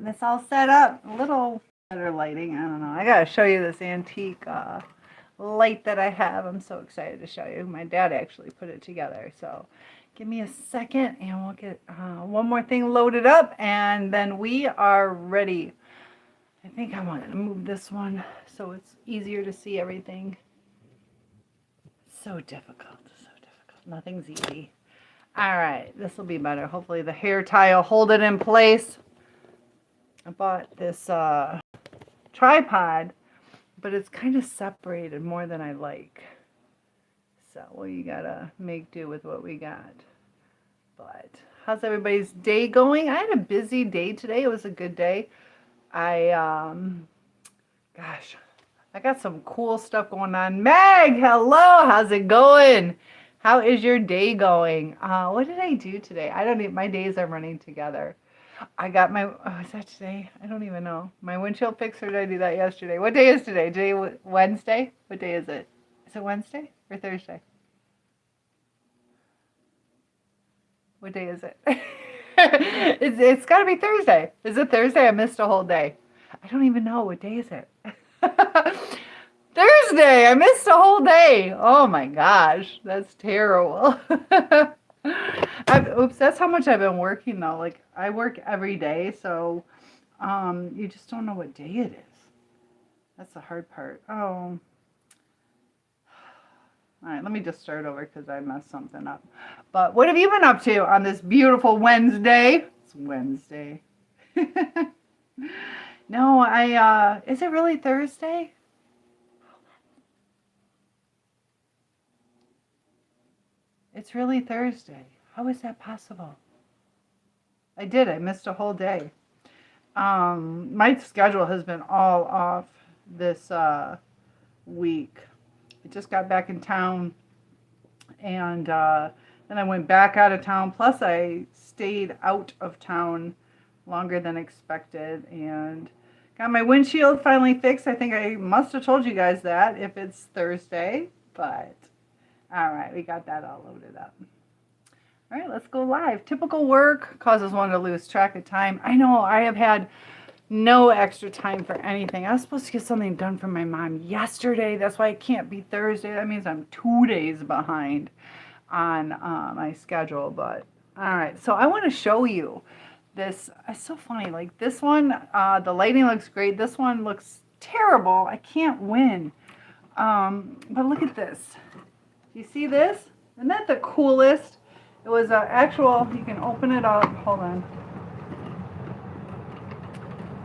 This all set up. A little better lighting. I don't know. I gotta show you this antique light that I have. I'm so excited to show you. My dad actually put it together. So give me a second and we'll get one more thing loaded up and then we are ready. I think I want to move this one so it's easier to see everything. So difficult. So difficult. Nothing's easy. All right. This will be better. Hopefully the hair tie will hold it in place. I bought this tripod, but it's kind of separated more than I like. So we gotta make do with what we got. But how's everybody's day going? I had a busy day today. It was a good day. Gosh, I got some cool stuff going on. Meg, hello. How's it going? How is your day going? What did I do today? I don't even, my days are running together. I got my, is that today? I don't even know. My windshield fixed, or did I do that yesterday? What day is today? Today, Wednesday? What day is it? Is it Wednesday or Thursday? What day is it? It's got to be Thursday. Is it Thursday? I missed a whole day. I don't even know. What day is it? Thursday. I missed a whole day. Oh my gosh. That's terrible. Oops, that's how much I've been working though. Like I work every day, so you just don't know what day it is. That's the hard part. Oh. All right, let me just start over because I messed something up. But what have you been up to on this beautiful Wednesday? It's Wednesday. No, is it really Thursday? It's really Thursday. How is that possible? I missed a whole day. My schedule has been all off this week. I just got back in town and then I went back out of town. Plus I stayed out of town longer than expected and got my windshield finally fixed. I think I must have told you guys that if it's Thursday, but all right, we got that all loaded up. All right, let's go live. Typical work causes one to lose track of time. I know I have had no extra time for anything. I was supposed to get something done for my mom yesterday. That's why it can't be Thursday. That means I'm 2 days behind on my schedule. But all right, so I want to show you this. It's so funny. Like this one, the lighting looks great. This one looks terrible. I can't win. But look at this. Do you see this? Isn't that the coolest? It was an actual, you can open it up. Hold on.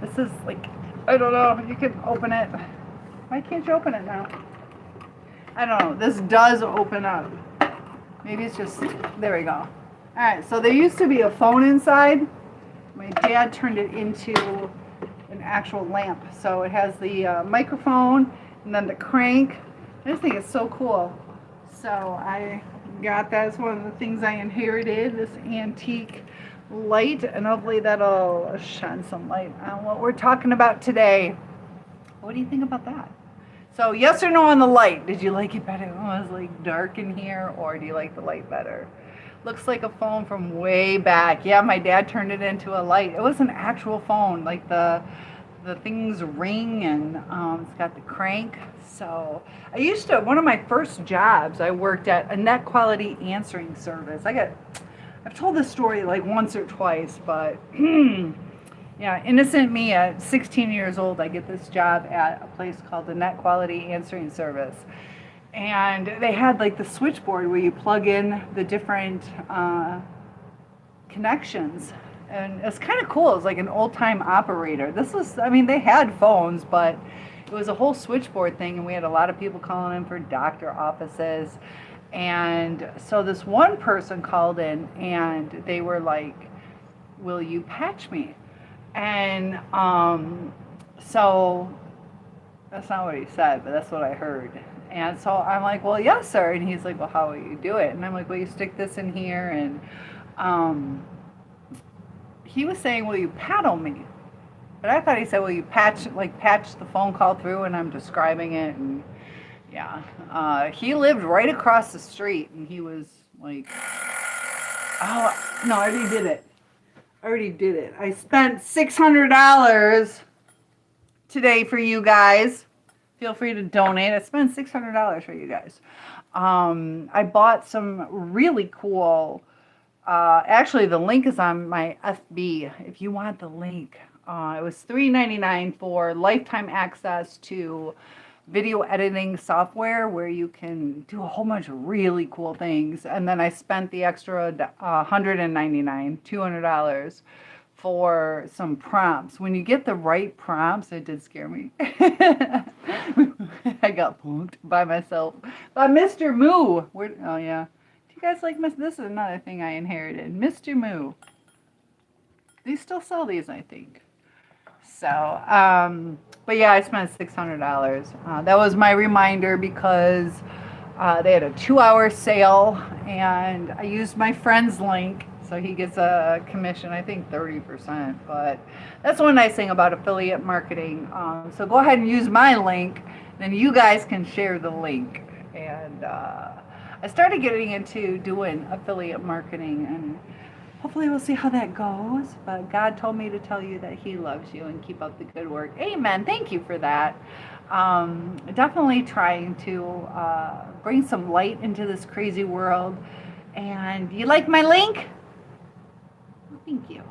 This is like, I don't know, you can open it. Why can't you open it now? I don't know. This does open up. Maybe it's just, there we go. All right, so there used to be a phone inside. My dad turned it into an actual lamp. So it has the microphone and then the crank. I just think it's so cool. So I got that. It's one of the things I inherited, this antique light, and hopefully that'll shine some light on what we're talking about today. What do you think about that? So yes or no on the light? Did you like it better when it was like dark in here, or do you like the light better? Looks like a phone from way back. Yeah, my dad turned it into a light. It was an actual phone, like the things ring, and it's got the crank. So I used to, one of my first jobs, I worked at a net quality answering service. I've told this story like once or twice, but yeah, innocent me at 16 years old, I get this job at a place called the Net Quality Answering Service. And they had like the switchboard where you plug in the different connections. And it's kind of cool. It's like an old-time operator. This was, I mean, they had phones, but it was a whole switchboard thing, and we had a lot of people calling in for doctor offices. And so this one person called in, and they were like, will you patch me? And so that's not what he said, but that's what I heard. And so I'm like, well, yes, sir. And he's like, well, how will you do it? And I'm like, well, you stick this in here. And he was saying, will you paddle me? But I thought he said, will you patch the phone call through? And I'm describing it. And yeah, he lived right across the street. And he was like, oh, no, I already did it. I already did it. I spent $600 today for you guys. Feel free to donate. I spent $600 for you guys. I bought some really cool. Actually, the link is on my FB. If you want the link, it was $3.99 for lifetime access to video editing software where you can do a whole bunch of really cool things. And then I spent the extra $199, $200 for some prompts. When you get the right prompts, it did scare me. I got punked by myself. By Mr. Moo. Oh, yeah. Do you guys like this? Is another thing I inherited. Mr. Moo. They still sell these, I think. So, but yeah, I spent $600. That was my reminder because they had a 2-hour sale, and I used my friend's link, so he gets a commission, I think 30%. But that's one nice thing about affiliate marketing. So go ahead and use my link, then you guys can share the link. And I started getting into doing affiliate marketing, and hopefully we'll see how that goes. But God told me to tell you that he loves you and keep up the good work. Amen. Thank you for that. Definitely trying to bring some light into this crazy world. And you like my link? Well, thank you.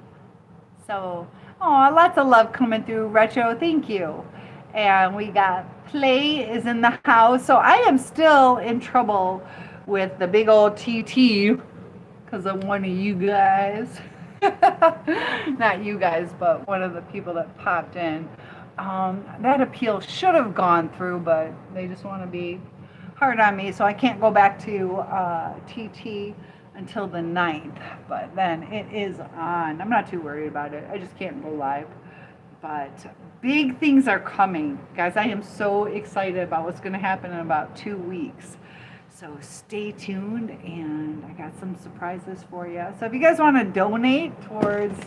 So, lots of love coming through, Retro. Thank you. And we got Play is in the house. So I am still in trouble with the big old TT. Because of one of you guys. Not you guys, but one of the people that popped in. That appeal should have gone through, but they just want to be hard on me. So I can't go back to TT until the 9th. But then it is on. I'm not too worried about it. I just can't go live. But big things are coming. Guys, I am so excited about what's going to happen in about 2 weeks. So stay tuned, and I got some surprises for you. So if you guys want to donate towards,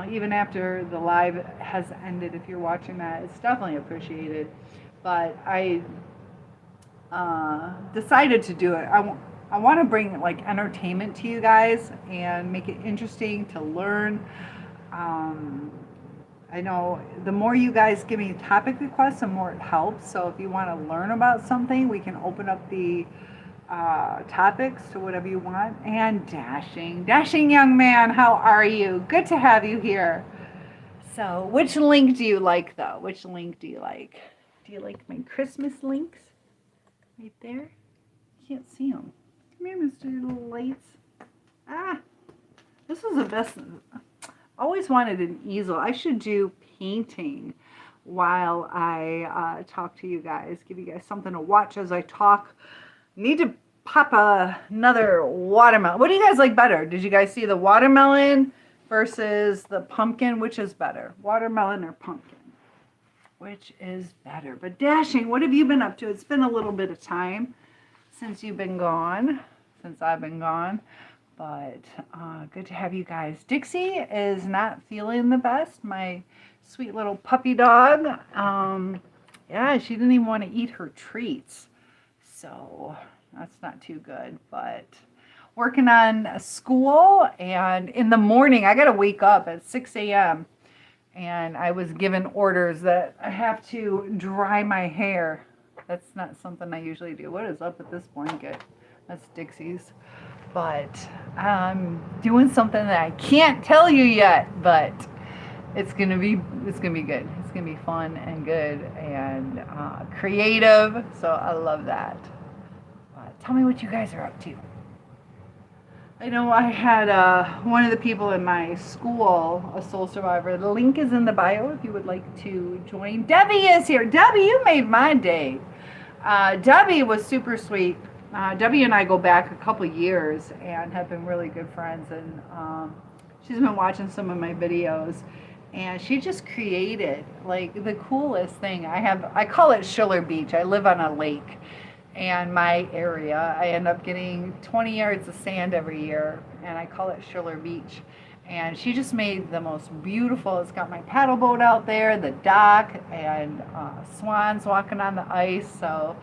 even after the live has ended, if you're watching that, it's definitely appreciated. But I decided to do it. I want to bring like entertainment to you guys and make it interesting to learn. I know the more you guys give me topic requests, the more it helps. So if you want to learn about something, we can open up the topics to whatever you want. And Dashing young man, how are you? Good to have you here. So which link do you like, though? Which link do you like? Do you like my Christmas links? Right there? Can't see them. Come here, Mr. Little Lights. This is the best. Always wanted an easel. I should do painting while I talk to you guys. Give you guys something to watch as I talk. Need to pop another watermelon. What do you guys like better? Did you guys see the watermelon versus the pumpkin? Which is better? Watermelon or pumpkin? Which is better? But Dashing, what have you been up to? It's been a little bit of time since you've been gone, since I've been gone. But good to have you guys. Dixie is not feeling the best. My sweet little puppy dog. Yeah, she didn't even want to eat her treats. So that's not too good. But working on school. And in the morning, I got to wake up at 6 a.m. And I was given orders that I have to dry my hair. That's not something I usually do. What is up with this blanket? That's Dixie's. But I'm doing something that I can't tell you yet, but it's gonna be good. It's gonna be fun and good and creative. So I love that. Tell me what you guys are up to. I know I had one of the people in my school, a soul survivor. The link is in the bio if you would like to join. Debbie is here. Debbie, you made my day. Debbie was super sweet. Debbie and I go back a couple years and have been really good friends, and she's been watching some of my videos, and she just created like the coolest thing. I call it Schiller Beach. I live on a lake, and my area, I end up getting 20 yards of sand every year, and I call it Schiller Beach. And she just made the most beautiful, it's got my paddle boat out there, the dock, and swans walking on the ice. So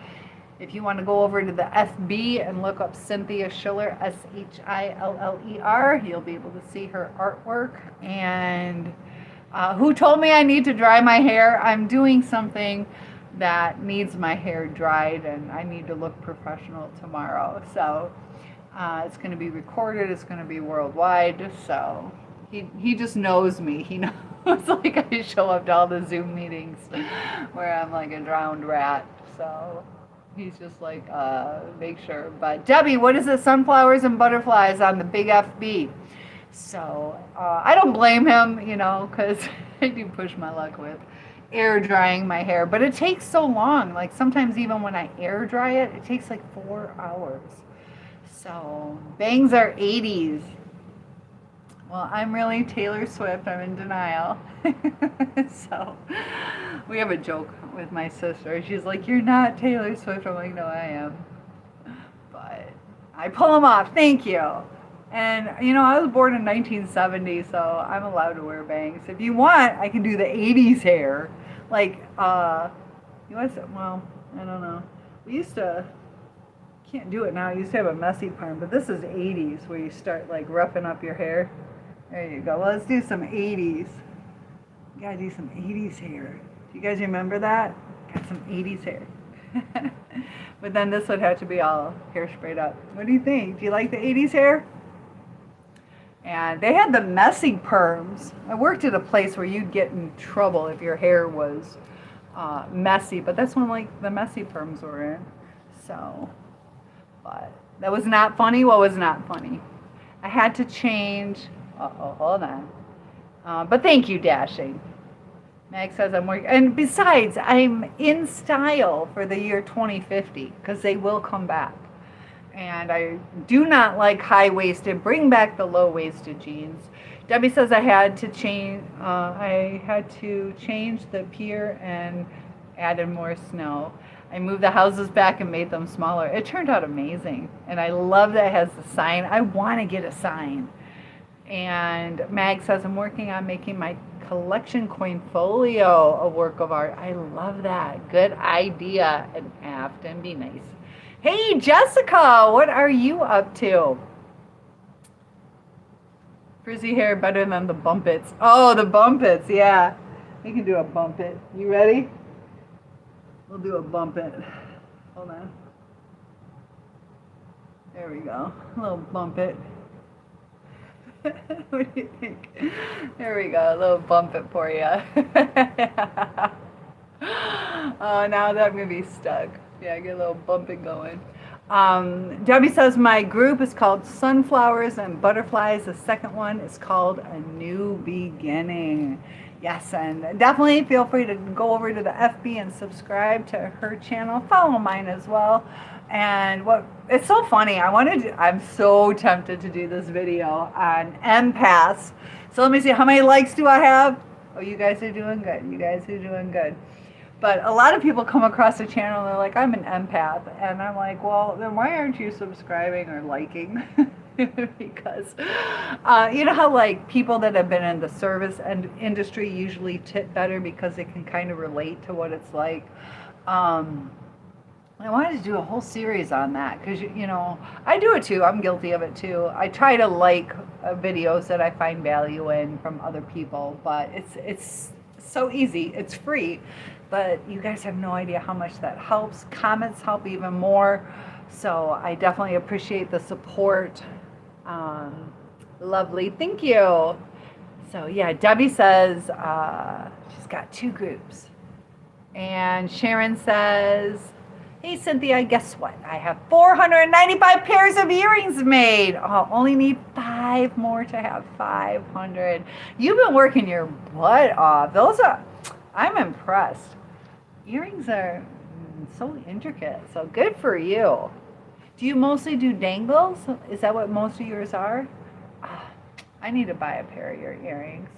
If you want to go over to the FB and look up Cynthia Schiller, Schiller, you'll be able to see her artwork. And who told me I need to dry my hair? I'm doing something that needs my hair dried, and I need to look professional tomorrow. So it's going to be recorded. It's going to be worldwide. So he just knows me. He knows like I show up to all the Zoom meetings where I'm like a drowned rat. So he's just like, make sure. But Debbie, what is it? Sunflowers and butterflies on the big FB. So I don't blame him, you know, because I do push my luck with air drying my hair. But it takes so long. Like sometimes even when I air dry it, it takes like 4 hours. So bangs are 80s. Well, I'm really Taylor Swift. I'm in denial. So we have a joke with my sister. She's like, you're not Taylor Swift. I'm like, no, I am. But I pull them off. Thank you. And, you know, I was born in 1970, so I'm allowed to wear bangs. If you want, I can do the 80s hair. Like, you want to, well, I don't know. We used to, can't do it now. I used to have a messy perm, but this is 80s where you start, like, roughing up your hair. There you go. Well, let's do some 80s. You gotta do some 80s hair. Do you guys remember that? Got some 80s hair. But then this would have to be all hairsprayed up. What do you think? Do you like the 80s hair? And they had the messy perms. I worked at a place where you'd get in trouble if your hair was messy, but that's when like the messy perms were in. So, but that was not funny. What was not funny? I had to change. Hold on. But thank you, Dashing. Meg says I'm working. And besides, I'm in style for the year 2050 because they will come back. And I do not like high-waisted. Bring back the low-waisted jeans. Debbie says I had to change the pier and added more snow. I moved the houses back and made them smaller. It turned out amazing. And I love that it has the sign. I want to get a sign. And Mag says I'm working on making my collection coin folio a work of art. I love that. Good idea. And Afton, be nice. Hey, Jessica, what are you up to? Frizzy hair better than the bumpets. Oh, the bumpets, yeah. We can do a bump it. You ready? We'll do a bump it. Hold on. There we go. A little bump it. What do you think? There we go. A little bump it for you. Oh, now that I'm going to be stuck. Yeah, get a little bumping going. Debbie says my group is called Sunflowers and Butterflies. The second one is called A New Beginning. Yes, and definitely feel free to go over to the FB and subscribe to her channel. Follow mine as well. And it's so funny. I'm so tempted to do this video on empaths. So let me see, how many likes do I have? Oh, you guys are doing good. You guys are doing good. But a lot of people come across the channel and they're like, I'm an empath. And I'm like, well, then why aren't you subscribing or liking? Because you know how like people that have been in the service and industry usually tip better because they can kind of relate to what it's like. I wanted to do a whole series on that because, you know, I do it too. I'm guilty of it too. I try to like videos that I find value in from other people, but it's so easy. It's free, but you guys have no idea how much that helps. Comments help even more. So I definitely appreciate the support. Lovely. Thank you. So yeah, Debbie says she's got 2 groups. And Sharon says, hey, Cynthia, guess what? I have 495 pairs of earrings made. Oh, only need 5 more to have 500. You've been working your butt off. I'm impressed. Earrings are so intricate, so good for you. Do you mostly do dangles? Is that what most of yours are? I need to buy a pair of your earrings.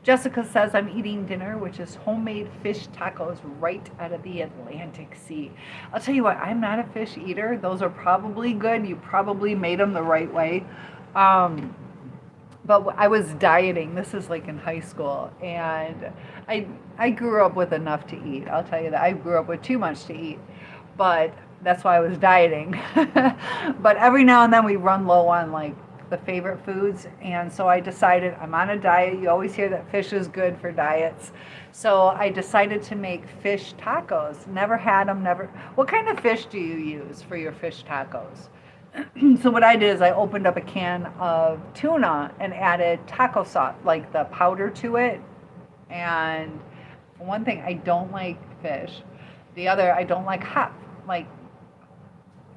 Jessica says I'm eating dinner, which is homemade fish tacos right out of the Atlantic Sea. I'll tell you what, I'm not a fish eater. Those are probably good. You probably made them the right way. But I was dieting. This is like in high school. And I grew up with enough to eat. I'll tell you that. I grew up with too much to eat. But that's why I was dieting. But every now and then we run low on like the favorite foods, and so I decided I'm on a diet. You always hear that fish is good for diets. So I decided to make fish tacos. Never had them, never. What kind of fish do you use for your fish tacos? So what I did is I opened up a can of tuna and added taco sauce, like the powder to it. And one thing, I don't like fish. The other, I don't like hot, like,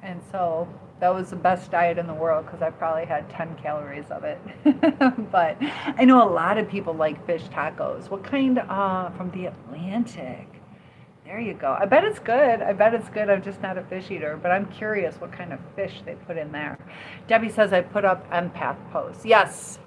and so that was the best diet in the world because I probably had 10 calories of it. But I know a lot of people like fish tacos. What kind? From the Atlantic. There you go. I bet it's good. I bet it's good. I'm just not a fish eater, but I'm curious what kind of fish they put in there. Debbie says I put up empath posts. Yes.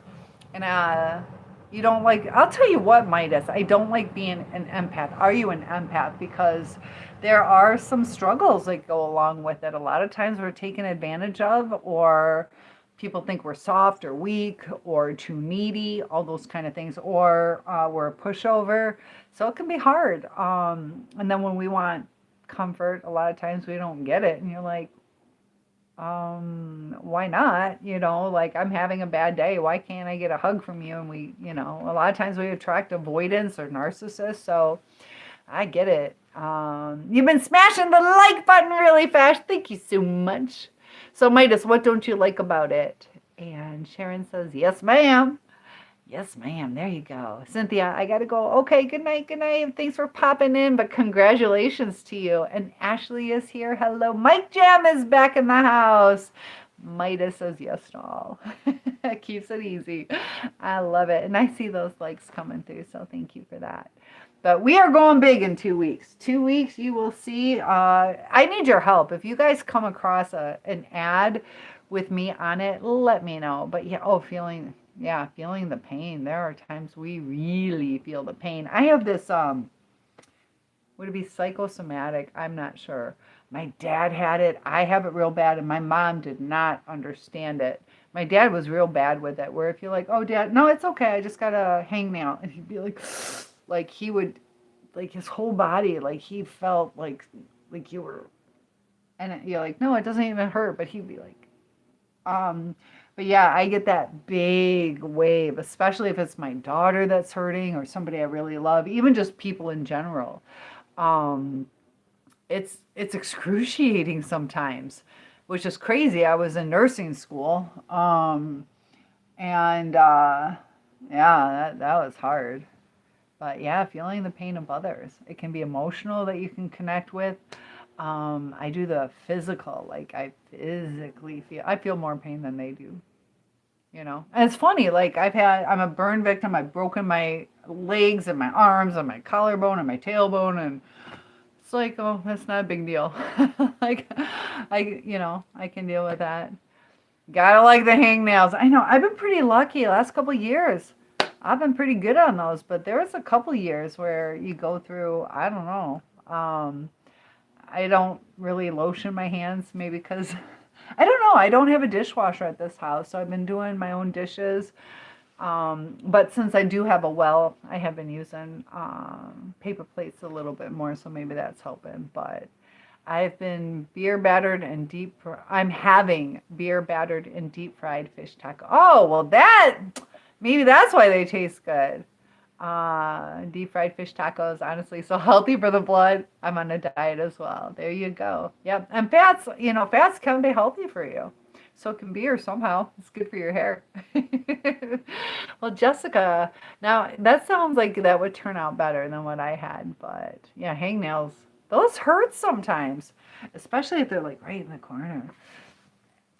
And you don't like, I'll tell you what, Midas, I don't like being an empath. Are you an empath? Because there are some struggles that go along with it. A lot of times we're taken advantage of, or people think we're soft or weak or too needy, all those kind of things, or we're a pushover. So it can be hard. And then when we want comfort, a lot of times we don't get it. And you're like, why not? You know, like I'm having a bad day. Why can't I get a hug from you? And we, you know, a lot of times we attract avoidance or narcissists. So I get it. You've been smashing the like button really fast. Thank you so much. So Midas, what don't you like about it? And Sharon says, yes, ma'am. Yes, ma'am. There you go. Cynthia, I got to go. Okay, good night. Good night. Thanks for popping in, but congratulations to you. And Ashley is here. Hello. Mike Jam is back in the house. Midas says yes to all. Keeps it easy. I love it. And I see those likes coming through, so thank you for that. But we are going big in 2 weeks. 2 weeks, you will see. I need your help. If you guys come across an ad with me on it, let me know. But yeah, feeling the pain. There are times we really feel the pain. I have this, would it be psychosomatic? I'm not sure. My dad had it. I have it real bad, and my mom did not understand it. My dad was real bad with it, where if you're like, oh, Dad, no, it's okay. I just got a hangnail. And he'd be like he would, like his whole body, like he felt like you were, and you're like, no, it doesn't even hurt. But he'd be like, but yeah, I get that big wave, especially if it's my daughter that's hurting or somebody I really love, even just people in general. It's excruciating sometimes, which is crazy. I was in nursing school, and yeah, that was hard. But yeah, feeling the pain of others. It can be emotional that you can connect with. I do the physical, like I feel more pain than they do. You know, and it's funny, like I'm a burn victim. I've broken my legs and my arms and my collarbone and my tailbone, and it's like, oh, that's not a big deal. Like, I can deal with that. Gotta like the hangnails. I know, I've been pretty lucky the last couple of years. I've been pretty good on those, but there was a couple of years where you go through, I don't know. I don't really lotion my hands, maybe because I don't know. I don't have a dishwasher at this house, so I've been doing my own dishes. But since I do have a well, I have been using paper plates a little bit more, so maybe that's helping. But I've been I'm having beer battered and deep fried fish taco. Oh, well, maybe that's why they taste good. Deep fried fish tacos, honestly, so healthy for the blood. I'm on a diet as well. There you go. Yep. And fats can be healthy for you. So can beer somehow. It's good for your hair. Well, Jessica, now that sounds like that would turn out better than what I had. But yeah, hangnails, those hurt sometimes, especially if they're like right in the corner.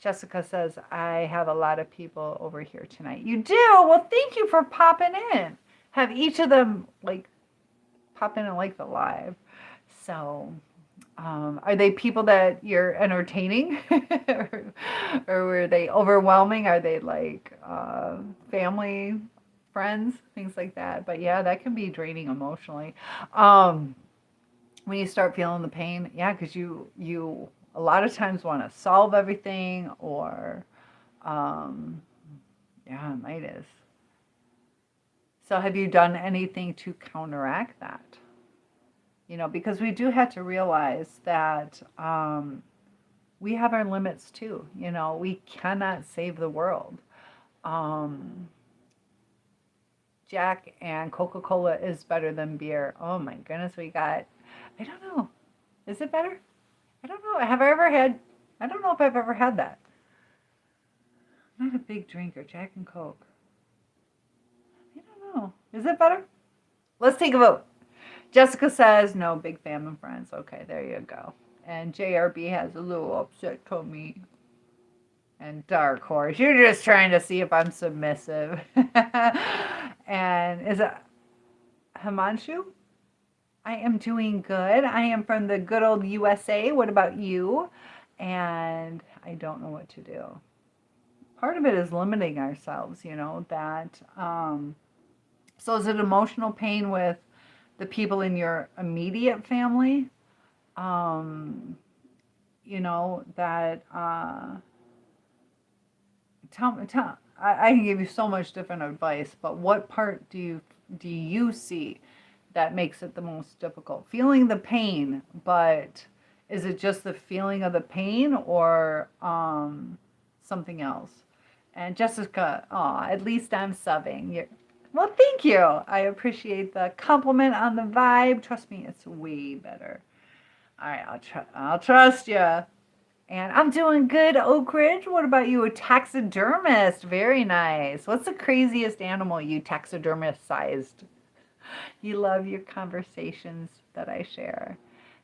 Jessica says, I have a lot of people over here tonight. You do? Well, thank you for popping in. Have each of them like pop in and like the live. So are they people that you're entertaining or were they overwhelming? Are they like family, friends, things like that? But yeah, that can be draining emotionally. When you start feeling the pain, yeah, because you a lot of times want to solve everything, or yeah, it might is. So have you done anything to counteract that? You know, because we do have to realize that we have our limits too. You know, we cannot save the world. Um, Jack and Coca-Cola is better than beer. Oh my goodness, we got, I don't know. Is it better? I don't know. Have I ever had, I don't know if I've ever had that. I'm not a big drinker, Jack and Coke. I don't know. Is it better? Let's take a vote. Jessica says, no, big fan and friends. Okay, there you go. And JRB has a little upset tummy. And Dark Horse, you're just trying to see if I'm submissive. And is it Himanshu? I am doing good. I am from the good old USA. What about you? And I don't know what to do. Part of it is limiting ourselves, you know, that. So is it emotional pain with the people in your immediate family? You know, that. Tell, I can give you so much different advice, but what part do you see that makes it the most difficult? Feeling the pain, but is it just the feeling of the pain or something else? And Jessica, at least I'm subbing. Well, thank you. I appreciate the compliment on the vibe. Trust me, it's way better. All right, I'll trust you. And I'm doing good, Oak Ridge. What about you? A taxidermist. Very nice. What's the craziest animal you taxidermist-sized? You love your conversations that I share.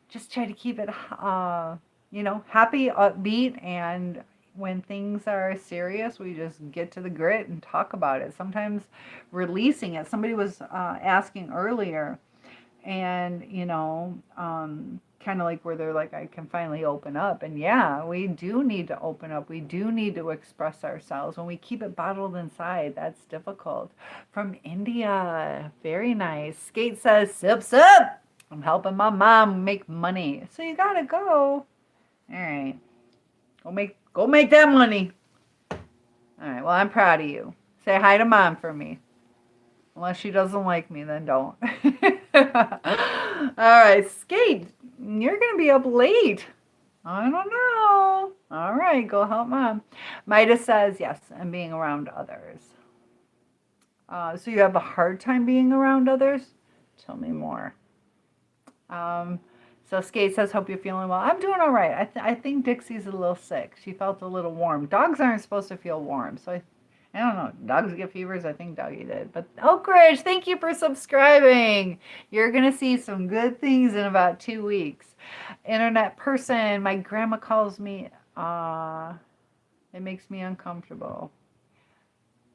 Just try to keep it, happy, upbeat, and when things are serious, we just get to the grit and talk about it. Sometimes releasing it. Somebody was asking earlier, and kind of like where they're like, I can finally open up. And yeah, we do need to open up. We do need to express ourselves. When we keep it bottled inside, that's difficult. From India, very nice. Skate says, sip, sip. I'm helping my mom make money. So you gotta go. All right. Go make that money. All right, well, I'm proud of you. Say hi to mom for me. Unless she doesn't like me, then don't. All right, Skate, you're going to be up late. I don't know. All right, go help mom. Mida says, yes, I'm being around others. So you have a hard time being around others? Tell me more. So Skate says, hope you're feeling well. I'm doing all right. I think Dixie's a little sick. She felt a little warm. Dogs aren't supposed to feel warm, so I don't know. Dogs get fevers. I think Doggy did. But Oak Ridge, thank you for subscribing. You're going to see some good things in about 2 weeks. Internet person, my grandma calls me. It makes me uncomfortable.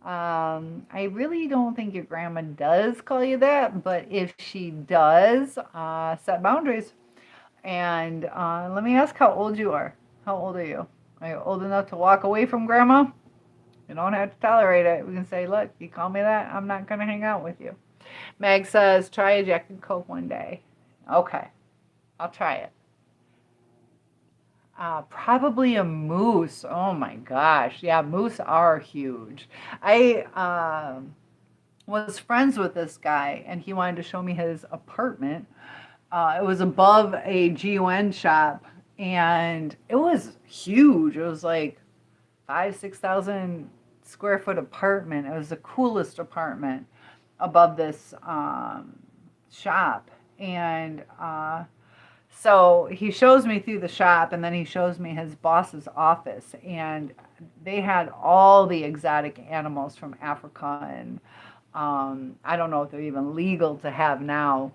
I really don't think your grandma does call you that, but if she does, set boundaries. And let me ask how old you are. How old are you? Are you old enough to walk away from grandma? You don't have to tolerate it. We can say, look, you call me that, I'm not going to hang out with you. Meg says, try a Jack and Coke one day. Okay, I'll try it. Probably a moose. Oh my gosh. Yeah, moose are huge. I was friends with this guy, and he wanted to show me his apartment. It was above a GUN shop, and it was huge. It was like 6,000 square foot apartment. It was the coolest apartment above this shop. And so he shows me through the shop, and then he shows me his boss's office. And they had all the exotic animals from Africa. And I don't know if they're even legal to have now.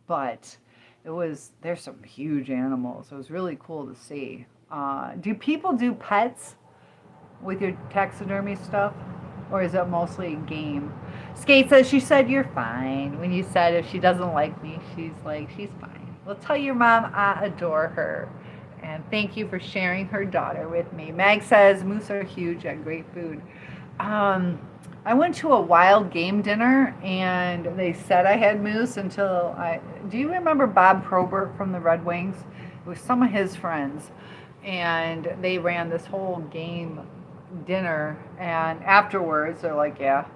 But there's some huge animals. It was really cool to see. Do people do pets with your taxidermy stuff? Or is it mostly game? Skate says, she said you're fine. When you said if she doesn't like me, she's like, she's fine. Well, tell your mom I adore her. And thank you for sharing her daughter with me. Mag says, moose are huge and great food. I went to a wild game dinner, and they said I had moose until do you remember Bob Probert from the Red Wings? It was some of his friends, and they ran this whole game dinner, and afterwards they're like, yeah,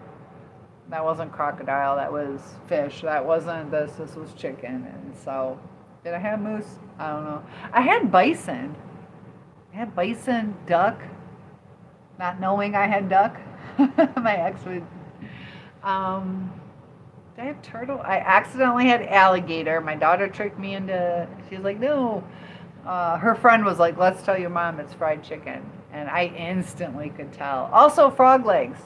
that wasn't crocodile, that was fish, that wasn't this was chicken. And so, did I have moose? I don't know. I had bison. I had bison, duck, not knowing I had duck. My ex would. Um, did I have turtle? I accidentally had alligator. My daughter tricked me into. She's like, no. Her friend was like, let's tell your mom it's fried chicken, and I instantly could tell. Also, frog legs.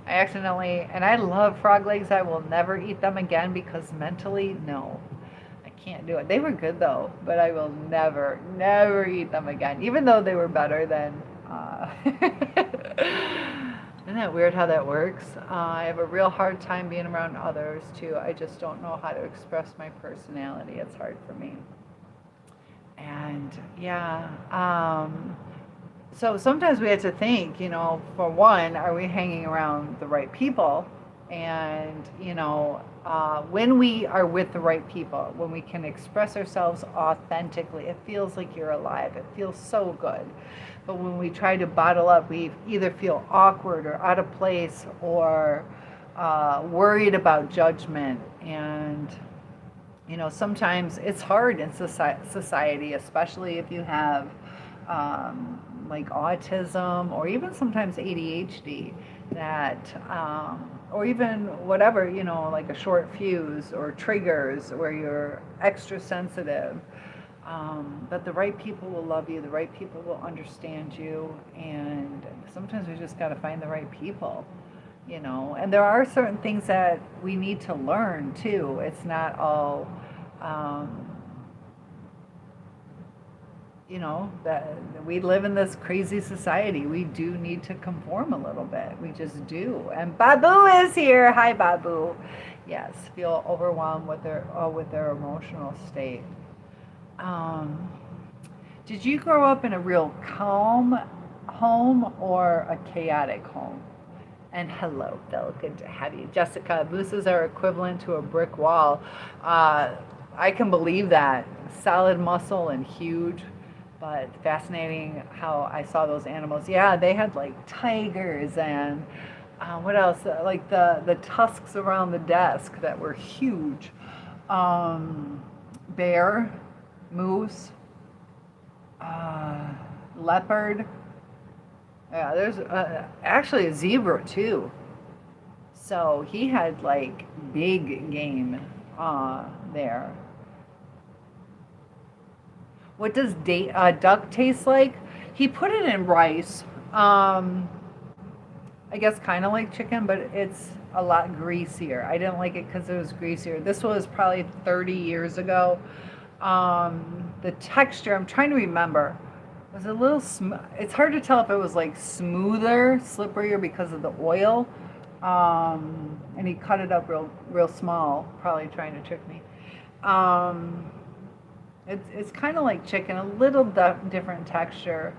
I accidentally, and I love frog legs. I will never eat them again because mentally, no. I can't do it. They were good though, but I will never, never eat them again, even though they were better than. Isn't that weird how that works? I have a real hard time being around others too. I just don't know how to express my personality. It's hard for me. And yeah, so sometimes we have to think, for one, are we hanging around the right people? And, when we are with the right people, when we can express ourselves authentically, it feels like you're alive. It feels so good. But when we try to bottle up, we either feel awkward or out of place or worried about judgment. And, sometimes it's hard in society, especially if you have like autism or even sometimes ADHD, or even whatever, like a short fuse or triggers where you're extra sensitive. But the right people will love you, the right people will understand you, and sometimes we just got to find the right people, And there are certain things that we need to learn too. It's not all, that we live in this crazy society. We do need to conform a little bit. We just do. And Babu is here. Hi, Babu. Yes, feel overwhelmed with their emotional state. Did you grow up in a real calm home or a chaotic home? And hello, Phil. Good to have you. Jessica, mooses are equivalent to a brick wall. I can believe that. Solid muscle and huge, but fascinating how I saw those animals. Yeah, they had like tigers and what else? Like the tusks around the desk that were huge. Bear, moose, leopard. Yeah, there's actually a zebra too. So he had like big game there. What does duck taste like? He put it in rice. I guess kind of like chicken, but it's a lot greasier. I didn't like it because it was greasier. This was probably 30 years ago. The texture, I'm trying to remember, was a little it's hard to tell if it was like smoother, slipperier because of the oil. And he cut it up real small, probably trying to trick me. It's kind of like chicken, a little different texture,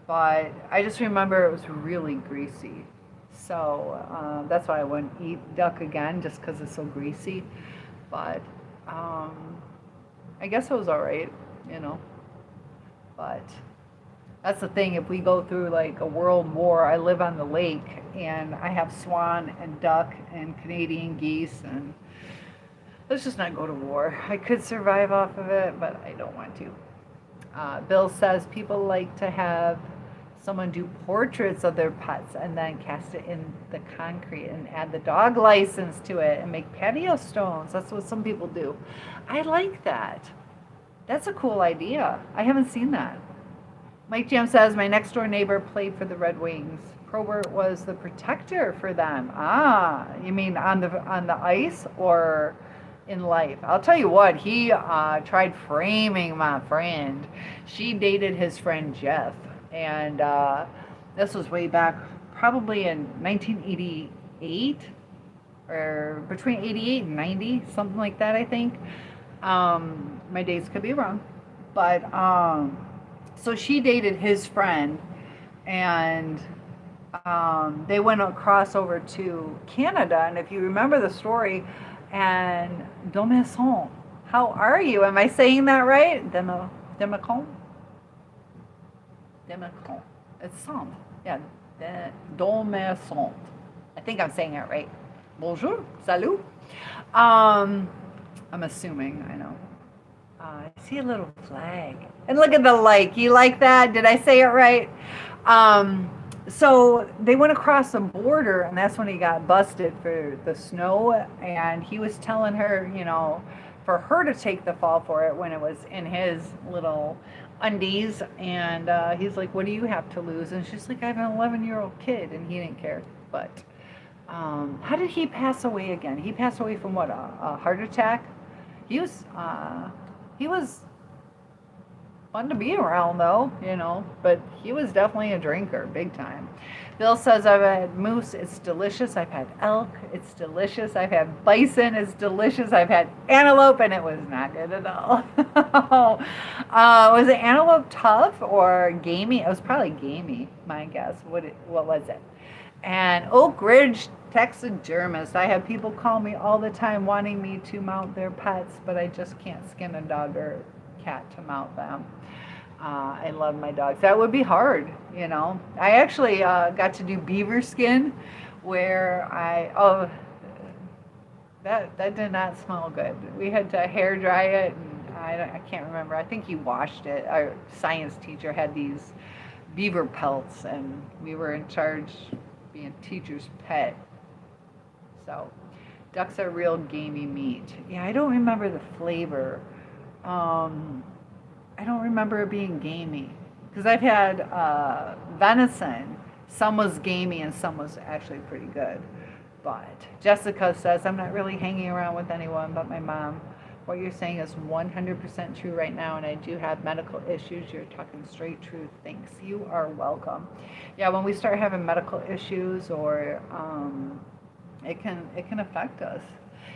but I just remember it was really greasy. So that's why I wouldn't eat duck again, just because it's so greasy. But I guess it was all right, But that's the thing, if we go through like a world war, I live on the lake, and I have swan and duck and Canadian geese, and let's just not go to war. I could survive off of it, but I don't want to. Bill says people like to have someone do portraits of their pets and then cast it in the concrete and add the dog license to it and make patio stones. That's what some people do. I like that. That's a cool idea. I haven't seen that. Mike Jam says, my next door neighbor played for the Red Wings. Probert was the protector for them. You mean on the ice or in life? I'll tell you what, he tried framing my friend. She dated his friend Jeff, and this was way back, probably in 1988, or between 88 and 90, something like that, I think. My dates could be wrong, but so she dated his friend, and they went across over to Canada, and if you remember the story, and Domesson, how are you? Am I saying that right? Demacon? It's some. Yeah, Domesson. I think I'm saying it right. Bonjour, salut. I'm assuming, I know. I see a little flag. And look at the like. You like that? Did I say it right? Um, so they went across the border, and that's when he got busted for the snow. And he was telling her, for her to take the fall for it when it was in his little undies. And he's like, "What do you have to lose?" And she's like, "I have an 11-year-old kid," and he didn't care. But how did he pass away again? He passed away from what? A heart attack. He was he was fun to be around though, but he was definitely a drinker, big time. Bill says, "I've had moose, it's delicious. I've had elk, it's delicious. I've had bison, it's delicious. I've had antelope, and it was not good at all." Was it antelope tough or gamey? It was probably gamey, my guess. What was it? And Oak Ridge, taxidermist. I have people call me all the time wanting me to mount their pets, but I just can't skin a dog or cat to mount them. I love my dogs. That would be hard, I actually got to do beaver skin, where that did not smell good. We had to hair dry it, and I can't remember. I think he washed it. Our science teacher had these beaver pelts, and we were in charge being teacher's pet. So ducks are real gamey meat. Yeah, I don't remember the flavor. I don't remember it being gamey, because I've had venison. Some was gamey and some was actually pretty good. But Jessica says, "I'm not really hanging around with anyone but my mom. What you're saying is 100% true right now, and I do have medical issues. You're talking straight truth. Thanks. You are welcome." Yeah, when we start having medical issues, or it can affect us.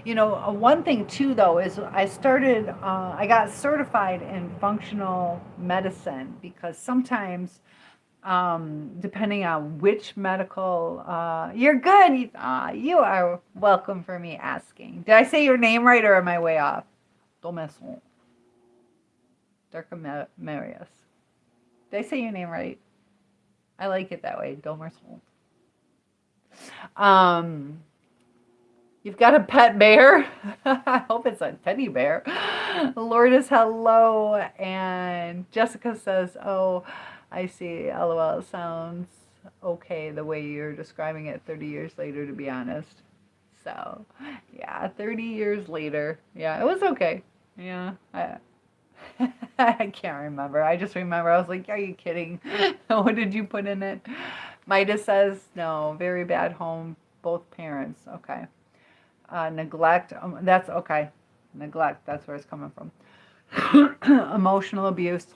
One thing too though is I got certified in functional medicine, because sometimes, depending on which medical, you're good. You are welcome for me asking. Did I say your name right, or am I way off? Domeson. Darkamarius. Did I say your name right? I like it that way. Domerson. You've got a pet bear? I hope it's a teddy bear. Lourdes, hello. And Jessica says, "Oh, I see. LOL, it sounds okay the way you're describing it 30 years later, to be honest." So, yeah, 30 years later. Yeah, it was okay. Yeah, I can't remember. I just remember I was like, "Are you kidding? What did you put in it?" Mida says, "No, very bad home, both parents." Okay. Neglect, that's okay. Neglect, that's where it's coming from. Emotional abuse.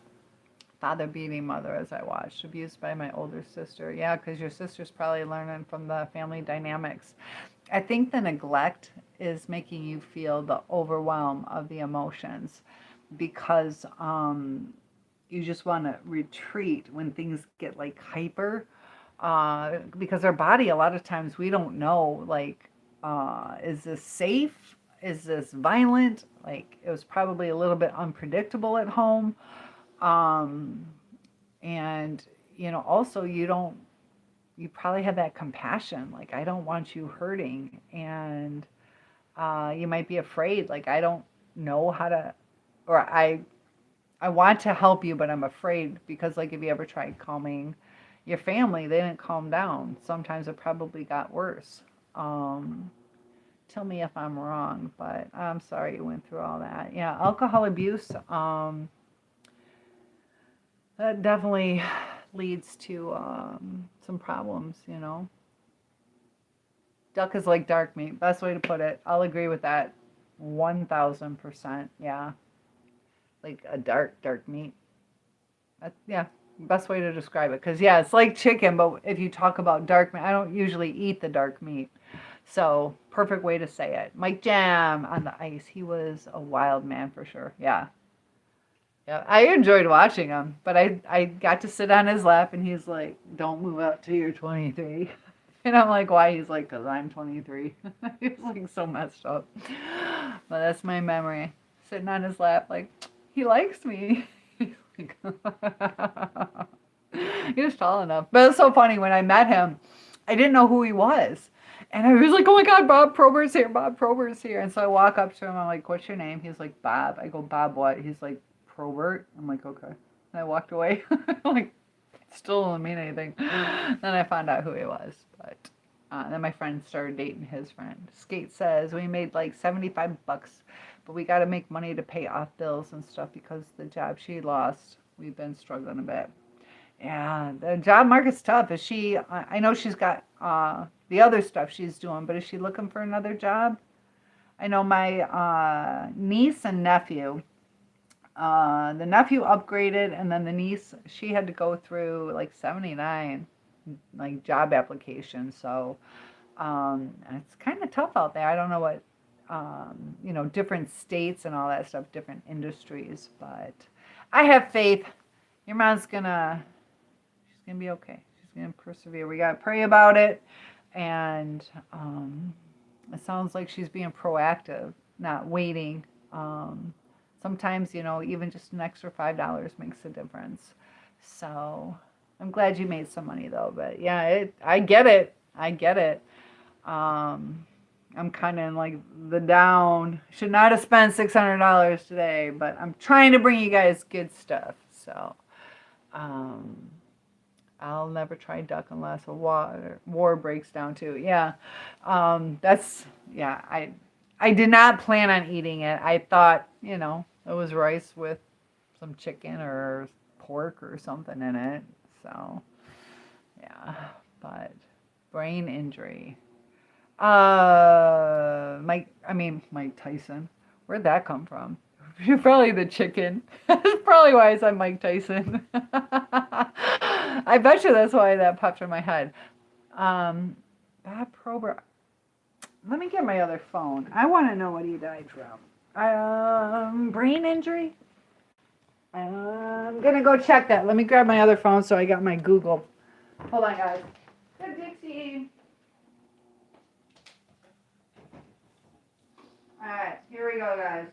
Father beating mother as I watched. Abused by my older sister. Yeah, because your sister's probably learning from the family dynamics. I think the neglect is making you feel the overwhelm of the emotions, because you just want to retreat when things get like hyper. Because our body, a lot of times, we don't know, like, is this safe? Is this violent? Like, it was probably a little bit unpredictable at home. And, also you probably have that compassion. Like, I don't want you hurting. And you might be afraid. Like, I don't know how to, or I want to help you, but I'm afraid, because, like, if you ever tried calming your family, they didn't calm down. Sometimes it probably got worse. Tell me if I'm wrong, but I'm sorry you went through all that. Yeah, alcohol abuse, that definitely leads to some problems, Duck is like dark meat. Best way to put it. I'll agree with that 1,000%. Yeah. Like a dark meat. Yeah, best way to describe it. Because, yeah, it's like chicken, but if you talk about dark meat, I don't usually eat the dark meat. So, perfect way to say it. Mike Jam on the ice. He was a wild man for sure. Yeah. Yeah, I enjoyed watching him, but I got to sit on his lap, and he's like, "Don't move up till you're 23." And I'm like, "Why?" He's like, "Because I'm 23. He's like so messed up. But that's my memory. Sitting on his lap, like, he likes me. He's like, he was tall enough. But it was so funny when I met him. I didn't know who he was. And I was like, oh my God, Bob Probert's here. Bob Probert's here. And so I walk up to him. I'm like, what's your name? He's like, Bob. I go, Bob what? He's like, Probert. I'm like, okay. And I walked away. I'm like, still doesn't mean anything. Then I found out who he was. But then my friend started dating his friend. Skate says we made like $75, but we got to make money to pay off bills and stuff because the job she lost, we've been struggling a bit. Yeah, the job market's tough. Is she? I know she's got the other stuff she's doing, but is she looking for another job? I know my niece and nephew. The nephew upgraded, and then the niece, she had to go through like 79 like job applications. So it's kind of tough out there. I don't know what different states and all that stuff, different industries, but I have faith. Your mom's gonna be okay. She's gonna persevere. We gotta pray about it, and it sounds like she's being proactive, not waiting. Sometimes, even just an extra $5 makes a difference. So I'm glad you made some money though. But yeah, I get it. I'm kind of in like the down. Should not have spent $600 today, but I'm trying to bring you guys good stuff. So I'll never try duck unless a war breaks down too. Yeah. I did not plan on eating it. I thought, it was rice with some chicken or pork or something in it. So, yeah, but brain injury. Mike Tyson. Where'd that come from? Probably the chicken. That's probably why I said Mike Tyson. I bet you that's why that popped in my head. Bob Probert. Let me get my other phone. I want to know what he died from. Brain injury? I'm going to go check that. Let me grab my other phone so I got my Google. Hold on, guys. Good, Dixie. All right, here we go, guys.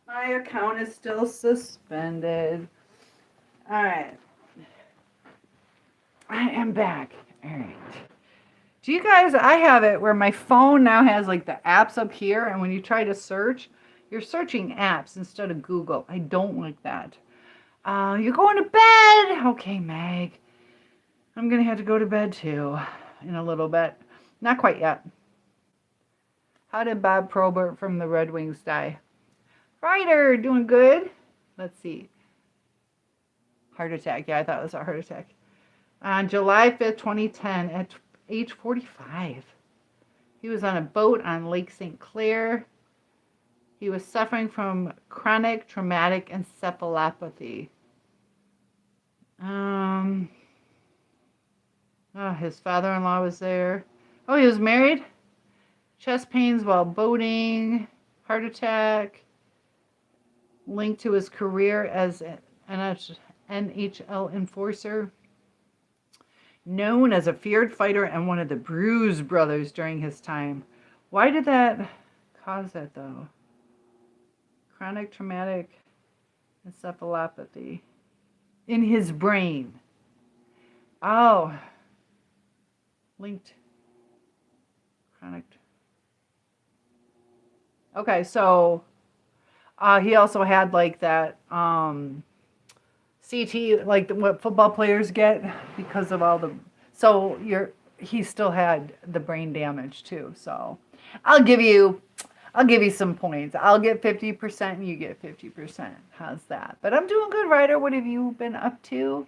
My account is still suspended. All right. I am back. All right. Do you guys, I have it where my phone now has like the apps up here, and when you try to search, you're searching apps instead of Google. I don't like that. You're going to bed. Okay, Meg. I'm going to have to go to bed too in a little bit. Not quite yet. How did Bob Probert from the Red Wings die? Ryder, doing good. Let's see. Heart attack. Yeah, I thought it was a heart attack. On July 5th, 2010, at age 45. He was on a boat on Lake St. Clair. He was suffering from chronic traumatic encephalopathy. His father-in-law was there. Oh, he was married? Chest pains while boating. Heart attack. Linked to his career as an NHL enforcer. Known as a feared fighter and one of the Bruise brothers during his time. Why did that cause that, though? Chronic traumatic encephalopathy in his brain. Oh. Linked. Chronic. Okay, so he also had like that CT, like what football players get because of all the. So he still had the brain damage too. So I'll give you some points. I'll get 50% and you get 50%. How's that? But I'm doing good, Ryder. What have you been up to?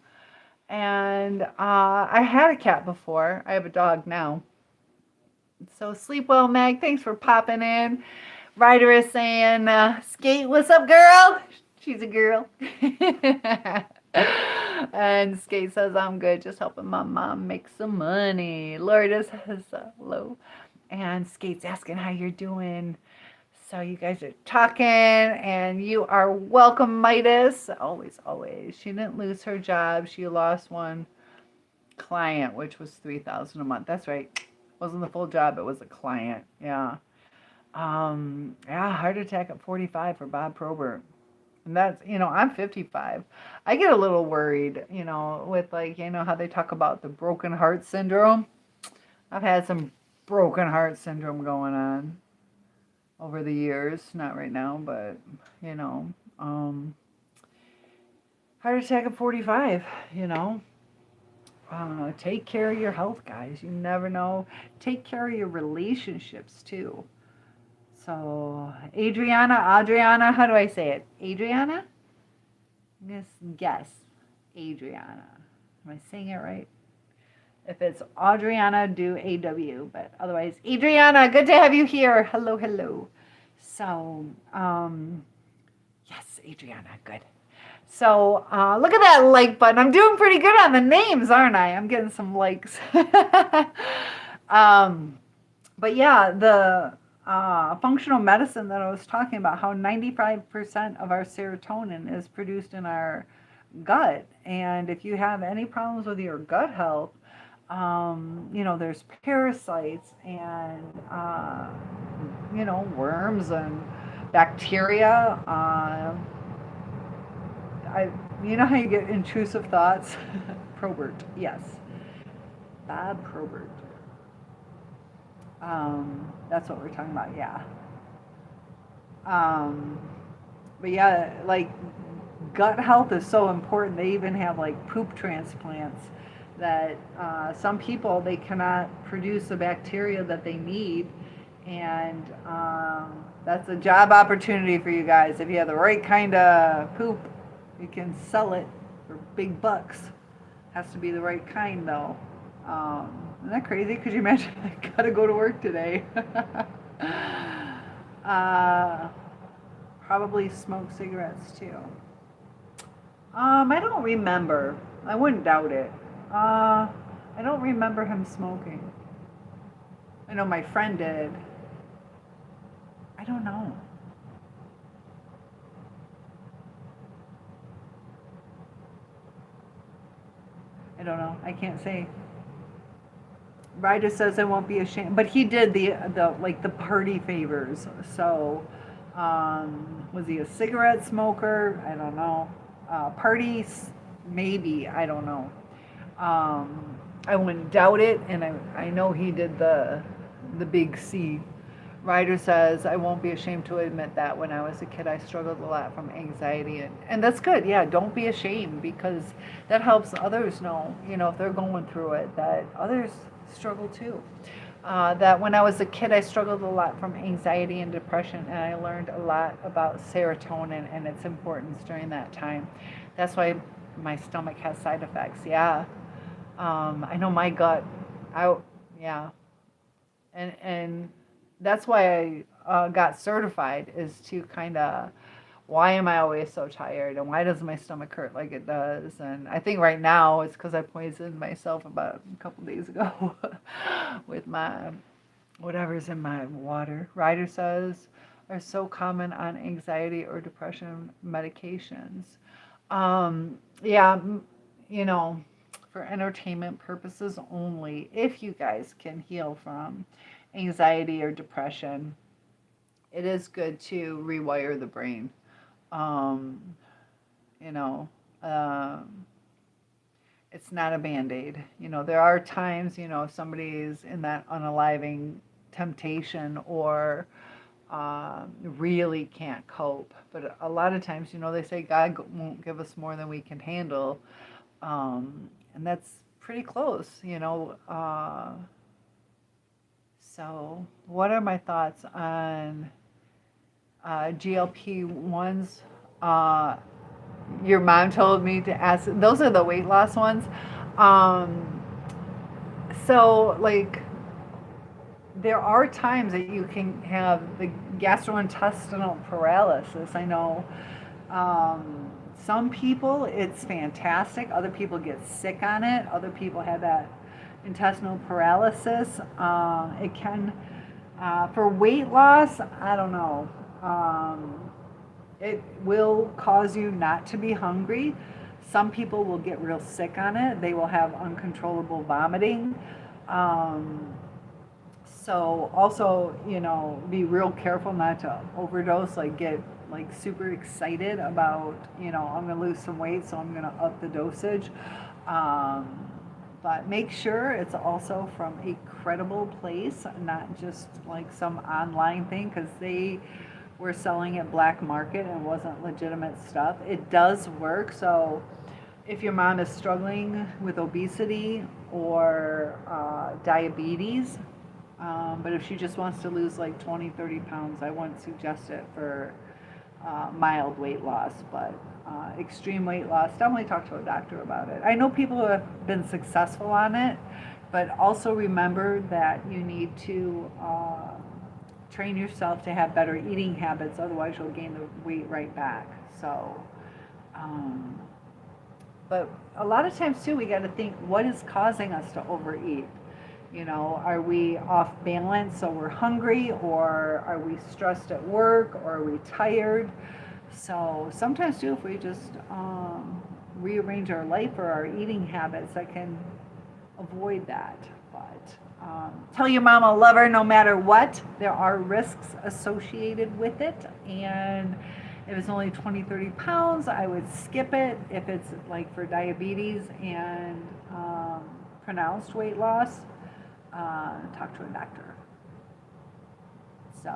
And I had a cat before. I have a dog now. So sleep well, Meg. Thanks for popping in. Ryder is saying, Skate, what's up, girl? She's a girl. And Skate says, I'm good, just helping my mom make some money. Lourdes says, hello. And Skate's asking how you're doing. So you guys are talking, and you are welcome, Midas. Always, always. She didn't lose her job. She lost one client, which was $3,000 a month. That's right. It wasn't the full job. It was a client. Yeah. Heart attack at 45 for Bob Probert. And that's, I'm 55. I get a little worried, with like, how they talk about the broken heart syndrome. I've had some broken heart syndrome going on over the years. Not right now, but, you know, um, heart attack at 45, you know. Take care of your health, guys. You never know. Take care of your relationships, too. So, Adriana, how do I say it? Adriana? Guess. Adriana. Am I saying it right? If it's Adriana, do AW. But otherwise, Adriana, good to have you here. Hello, hello. So, yes, Adriana, good. So, look at that like button. I'm doing pretty good on the names, aren't I? I'm getting some likes. But yeah, the functional medicine that I was talking about, how 95% of our serotonin is produced in our gut. And if you have any problems with your gut health, there's parasites and, worms and bacteria. You know how you get intrusive thoughts? Probert, yes. Bob Probert. That's what we're talking about, yeah. But yeah, like gut health is so important. They even have like poop transplants that some people, they cannot produce the bacteria that they need. And that's a job opportunity for you guys. If you have the right kind of poop, you can sell it for big bucks. Has to be the right kind though. Isn't that crazy? Could you imagine? I gotta go to work today. Probably smoke cigarettes too. I don't remember. I wouldn't doubt it. I don't remember him smoking. I know my friend did. I don't know. I don't know. I can't say. Ryder says I won't be ashamed, but he did the party favors. So, was he a cigarette smoker? I don't know. Parties, maybe. I don't know. I wouldn't doubt it, and I know he did the big C. Ryder says, I won't be ashamed to admit that when I was a kid, I struggled a lot from anxiety. And that's good. Yeah, don't be ashamed, because that helps others know, if they're going through it, that others struggle too. That when I was a kid, I struggled a lot from anxiety and depression, and I learned a lot about serotonin and its importance during that time. That's why my stomach has side effects. Yeah. I know my gut, yeah. And that's why I got certified, is to kind of, why am I always so tired, and why does my stomach hurt like it does? And I think right now it's because I poisoned myself about a couple days ago with my whatever's in my water. Ryder says are so common on anxiety or depression medications. Yeah, for entertainment purposes only, if you guys can heal from anxiety or depression, it is good to rewire the brain. Um, you know, it's not a band-aid. There are times, if somebody is in that unaliving temptation or really can't cope. But a lot of times, they say God won't give us more than we can handle. And that's pretty close, So, what are my thoughts on GLP-1s? Your mom told me to ask. Those are the weight loss ones. So, like, there are times that you can have the gastrointestinal paralysis. I know some people, it's fantastic. Other people get sick on it. Other people have that intestinal paralysis. It can, for weight loss, I don't know. It will cause you not to be hungry. Some people will get real sick on it. They will have uncontrollable vomiting. So also, be real careful not to overdose, like get like super excited about, I'm gonna lose some weight, so I'm gonna up the dosage. Um, but make sure it's also from a credible place, not just like some online thing, because they were selling it black market and wasn't legitimate stuff. It does work, so if your mom is struggling with obesity or diabetes, but if she just wants to lose like 20, 30 pounds, I wouldn't suggest it for mild weight loss, but extreme weight loss, definitely talk to a doctor about it. I know people who have been successful on it, but also remember that you need to train yourself to have better eating habits, otherwise you'll gain the weight right back. So, but a lot of times too, we got to think, what is causing us to overeat? Are we off balance, so we're hungry, or are we stressed at work, or are we tired? So sometimes too, if we just rearrange our life or our eating habits, that can avoid that. But tell your mama love her no matter what. There are risks associated with it, and if it's only 20, 30 pounds, I would skip it. If it's like for diabetes and pronounced weight loss, talk to a doctor. So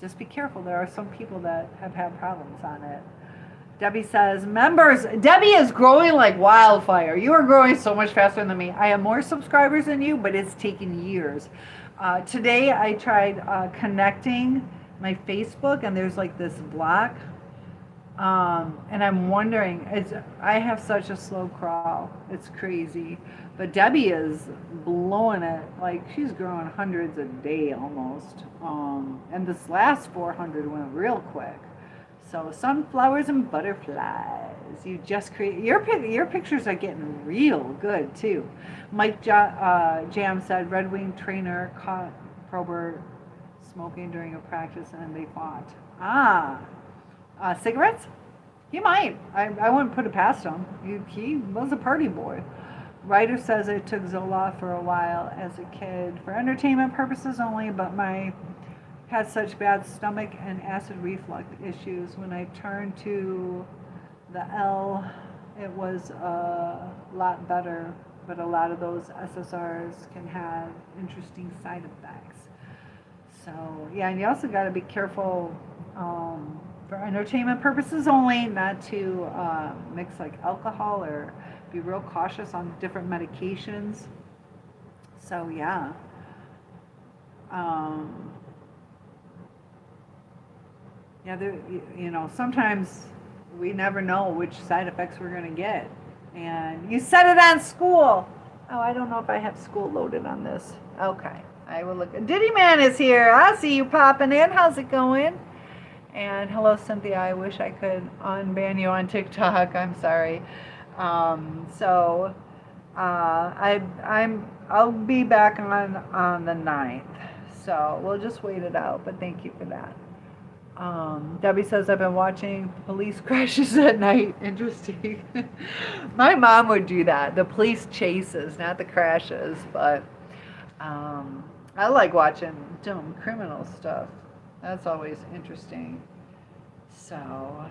just be careful. There are some people that have had problems on it. Debbie says, members, Debbie is growing like wildfire. You are growing so much faster than me. I have more subscribers than you, but it's taken years. Today I tried connecting my Facebook, and there's like this block. And I'm wondering, I have such a slow crawl. It's crazy. But Debbie is blowing it. Like, she's growing hundreds a day almost. And this last 400 went real quick. So sunflowers and butterflies. You just create your pictures are getting real good too. Mike Jam said Red Wing trainer caught Probert smoking during a practice and they fought. Cigarettes? He might. I wouldn't put it past him. He was a party boy. Ryder says I took Zoloft for a while as a kid for entertainment purposes only, but my had such bad stomach and acid reflux issues. When I turned to the L, it was a lot better, but a lot of those SSRs can have interesting side effects. So, yeah, and you also got to be careful for entertainment purposes only, not to mix like alcohol, or be real cautious on different medications. So, yeah. Yeah, sometimes we never know which side effects we're going to get. And you said it on school. Oh, I don't know if I have school loaded on this. Okay, I will look. Diddy Man is here. I see you popping in. How's it going? And hello, Cynthia. I wish I could unban you on TikTok. I'm sorry. I'll be back on the 9th. So we'll just wait it out. But thank you for that. Debbie says, I've been watching police crashes at night. Interesting. My mom would do that. The police chases, not the crashes. But I like watching dumb criminal stuff. That's always interesting. So,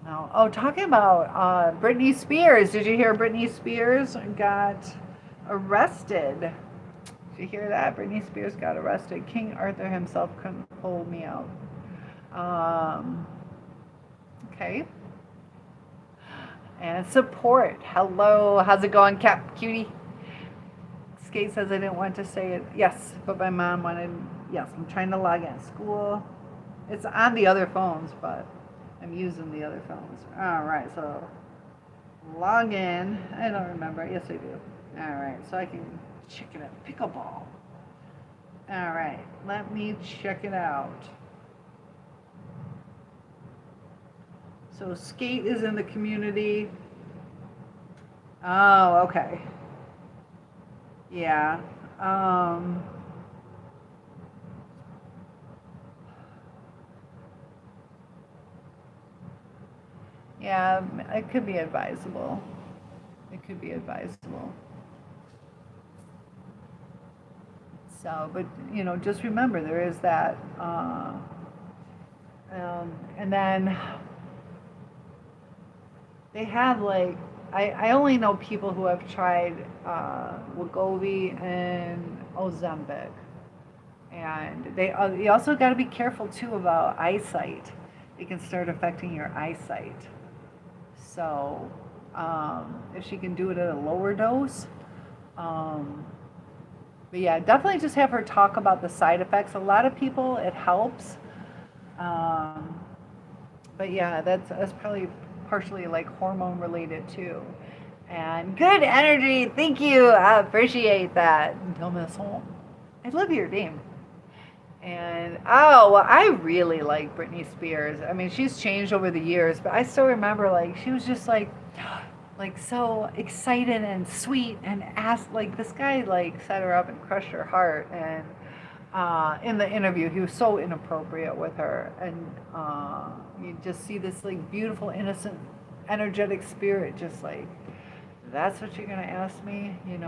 talking about Britney Spears. Did you hear Britney Spears got arrested? Did you hear that? Britney Spears got arrested. King Arthur himself couldn't hold me out. Okay. And support. Hello. How's it going, Cap Cutie? Skate says I didn't want to say it. Yes, but my mom wanted. Yes, I'm trying to log in. School. It's on the other phones, but I'm using the other phones. All right, so log in. I don't remember. Yes, I do. All right, so I can check it out. Pickleball. All right, let me check it out. So skate is in the community. Oh, okay. Yeah. Yeah, it could be advisable. It could be advisable. So, but just remember there is that. And then they have like I only know people who have tried Wegovy and Ozempic, and you also got to be careful too about eyesight. It can start affecting your eyesight. So if she can do it at a lower dose, um, but yeah, definitely just have her talk about the side effects. A lot of people it helps, um, but yeah, that's probably partially like hormone related too. And good energy, thank you. I appreciate that. I love your name. And oh, well, I really like Britney Spears. I mean, she's changed over the years, but I still remember like she was just like so excited and sweet and asked like this guy like set her up and crushed her heart. And in the interview he was so inappropriate with her, and you just see this like beautiful innocent energetic spirit just like, that's what you're gonna ask me, and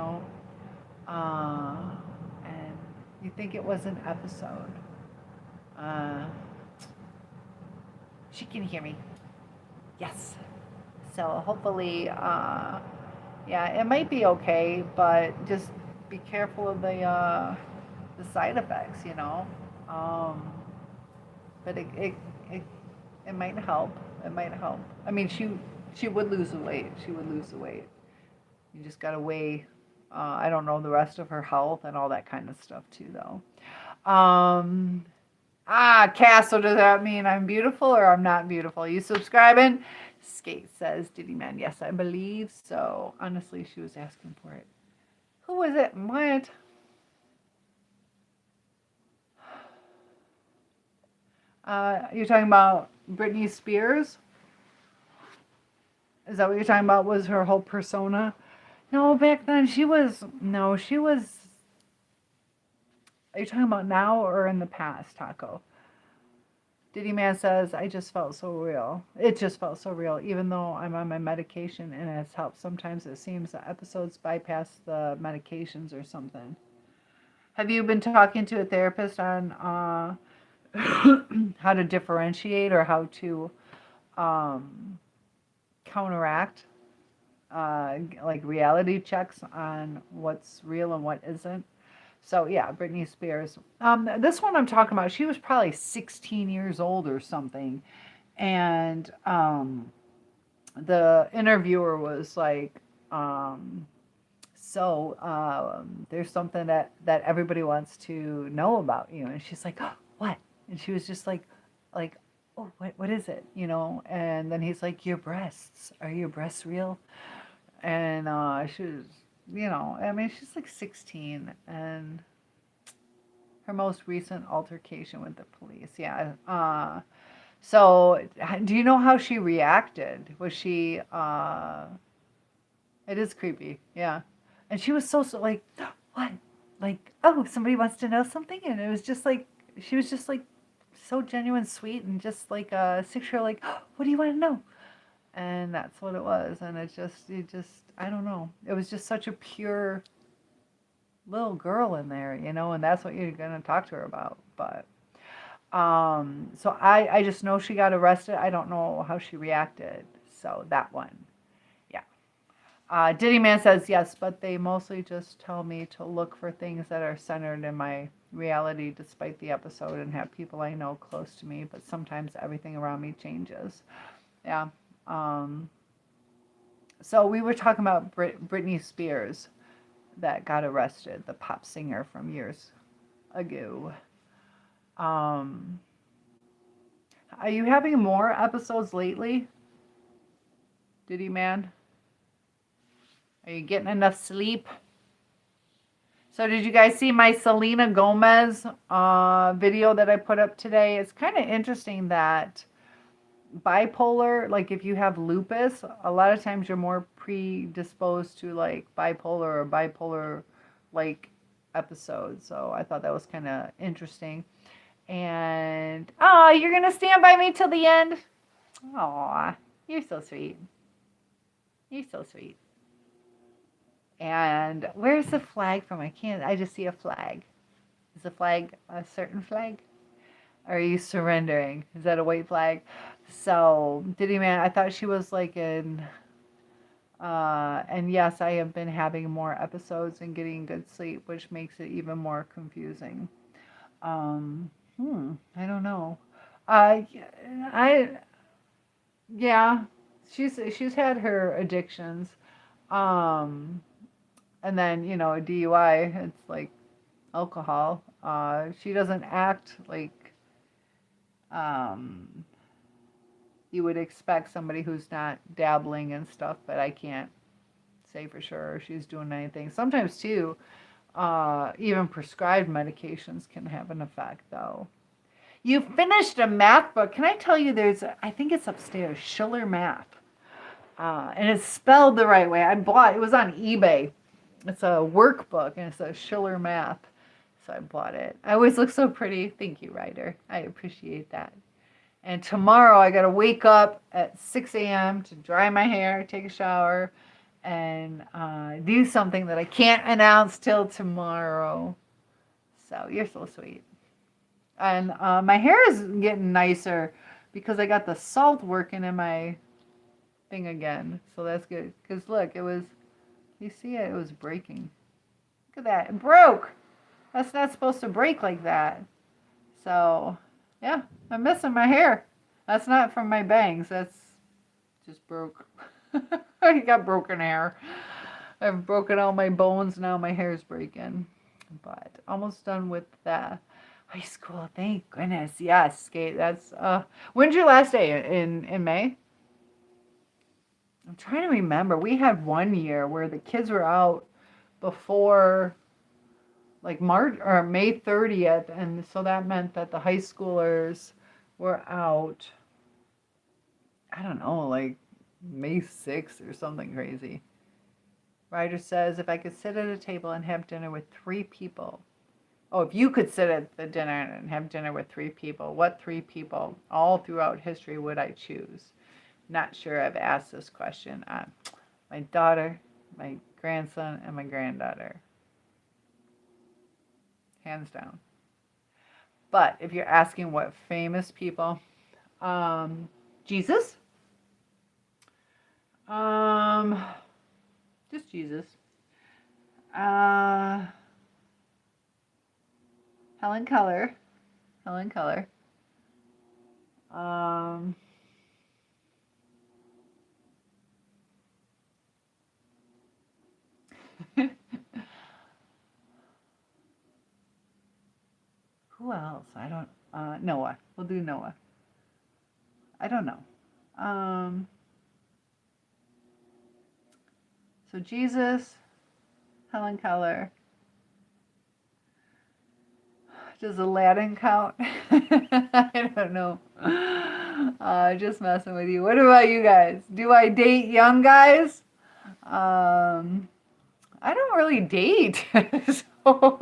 you think it was an episode. uh, she can hear me, yes. So hopefully, yeah, it might be okay, but just be careful of the side effects, Um, but it might help. It might help. I mean, she would lose the weight. She would lose the weight. You just gotta weigh. I don't know the rest of her health and all that kind of stuff too, though. Um, Cass. So does that mean I'm beautiful or I'm not beautiful? You subscribing? Skate says, Diddy Man. Yes, I believe so. Honestly, she was asking for it. Who was it? What? You're talking about Britney Spears? Is that what you're talking about? Was her whole persona? No, back then she was. No, she was. Are you talking about now or in the past, Taco? Diddy Man says, I just felt so real. It just felt so real, even though I'm on my medication and it's helped. Sometimes it seems the episodes bypass the medications or something. Have you been talking to a therapist on how to differentiate or how to um, counteract like reality checks on what's real and what isn't? So yeah, Britney Spears. This one I'm talking about, she was probably 16 years old or something, and the interviewer was like, so there's something that everybody wants to know about you, and she's like, oh, what? And she was just like, oh, what is it? And then he's like, your breasts. Are your breasts real? And she was, I mean, she's like 16, and her most recent altercation with the police. Yeah. So do you know how she reacted? Was she, it is creepy. Yeah. And she was so like, what? Like, oh, somebody wants to know something? And it was just like, she was just like so genuine, sweet, and just like a 6-year-old, like, oh, what do you want to know? And that's what it was. And it just, I don't know. It was just such a pure little girl in there, and that's what you're going to talk to her about. But, so I just know she got arrested. I don't know how she reacted. So that one. Yeah. Diddy Man says, yes, but they mostly just tell me to look for things that are centered in my reality despite the episode and have people I know close to me, but sometimes everything around me changes. Yeah. So we were talking about Britney Spears that got arrested, the pop singer from years ago. Are you having more episodes lately, Diddy Man? Are you getting enough sleep? So did you guys see my Selena Gomez video that I put up today? It's kind of interesting that bipolar, like if you have lupus, a lot of times you're more predisposed to like bipolar or bipolar like episodes. So I thought that was kind of interesting. And you're gonna stand by me till the end. Aw, you're so sweet. You're so sweet. And where's the flag from? I just see a flag. Is the flag a certain flag? Or are you surrendering? Is that a white flag? So, Diddy Man, I thought she was like in. And yes, I have been having more episodes and getting good sleep, which makes it even more confusing. I don't know. I yeah, she's had her addictions. Um, and then a DUI. It's like alcohol. She doesn't act like um you would expect somebody who's not dabbling and stuff, but I can't say for sure if she's doing anything. Sometimes too, even prescribed medications can have an effect though. You finished a math book. Can I tell you I think it's upstairs, Schiller Math. And it's spelled the right way. It was on eBay. It's a workbook and it says Schiller Math. So I bought it. I always look so pretty. Thank you, Ryder. I appreciate that. And tomorrow I got to wake up at 6 a.m. to dry my hair, take a shower, and do something that I can't announce till tomorrow. So you're so sweet. And my hair is getting nicer because I got the salt working in my thing again. So that's good. Because look, you see it was breaking. Look at that. It broke. That's not supposed to break like that. So, yeah, I'm missing my hair. That's not from my bangs. That's just broke. I got broken hair. I've broken all my bones. Now my hair's breaking. But almost done with the high school. Thank goodness. Yes, Kate. That's when's your last day? In May? I'm trying to remember. We had one year where the kids were out before like March or May 30th, and so that meant that the high schoolers were out. I don't know, like May 6th or something crazy. Ryder says, if I could sit at a table and have dinner with 3 people. Oh, if you could sit at the dinner and have dinner with 3 people, what 3 people all throughout history would I choose? Not sure I've asked this question. My daughter, my grandson, and my granddaughter. Hands down. But if you're asking what famous people, Jesus, just Jesus. Helen Keller. Who else? I don't. Noah. We'll do Noah. I don't know. So Jesus, Helen Keller. Does Aladdin count? I don't know. Just messing with you. What about you guys? Do I date young guys? I don't really date. So,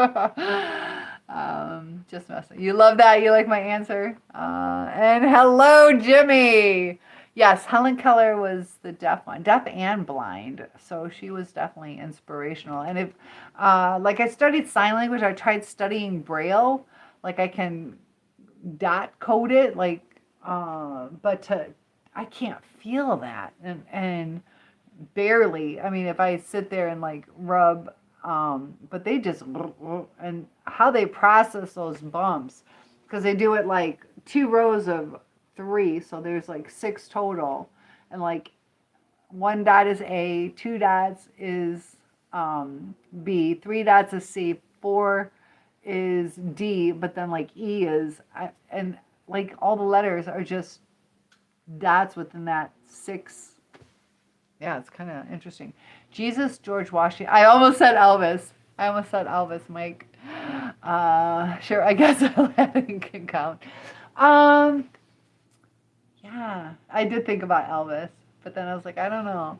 just messing. You love that? You like my answer? And hello, Jimmy. Yes, Helen Keller was the deaf one, deaf and blind. So she was definitely inspirational. And if, like I studied sign language, I tried studying Braille. Like I can dot code it, like, but I can't feel that. And barely. I mean, if I sit there and like rub, but they just, and how they process those bumps, because they do it like 2 rows of 3, so there's like 6 total, and like 1 dot is A, 2 dots is B, 3 dots is C, 4 is D, but then like E is, and like all the letters are just dots within that 6. Yeah, it's kind of interesting. Jesus, George Washington. I almost said Elvis. Mike. Sure, I guess Aladdin can count. Yeah, I did think about Elvis, but then I was like, I don't know.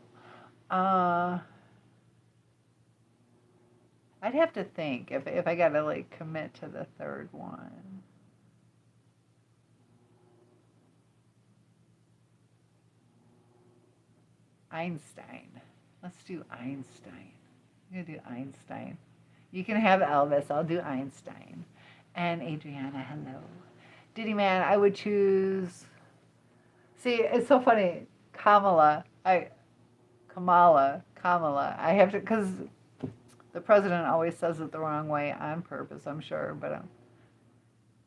I'd have to think if I gotta like commit to the third one. Einstein. Let's do Einstein. I'm gonna do Einstein. You can have Elvis. I'll do Einstein. And Adriana, hello. Diddy Man, I would choose. See, it's so funny. Kamala. Kamala. I have to, because the president always says it the wrong way on purpose, I'm sure, but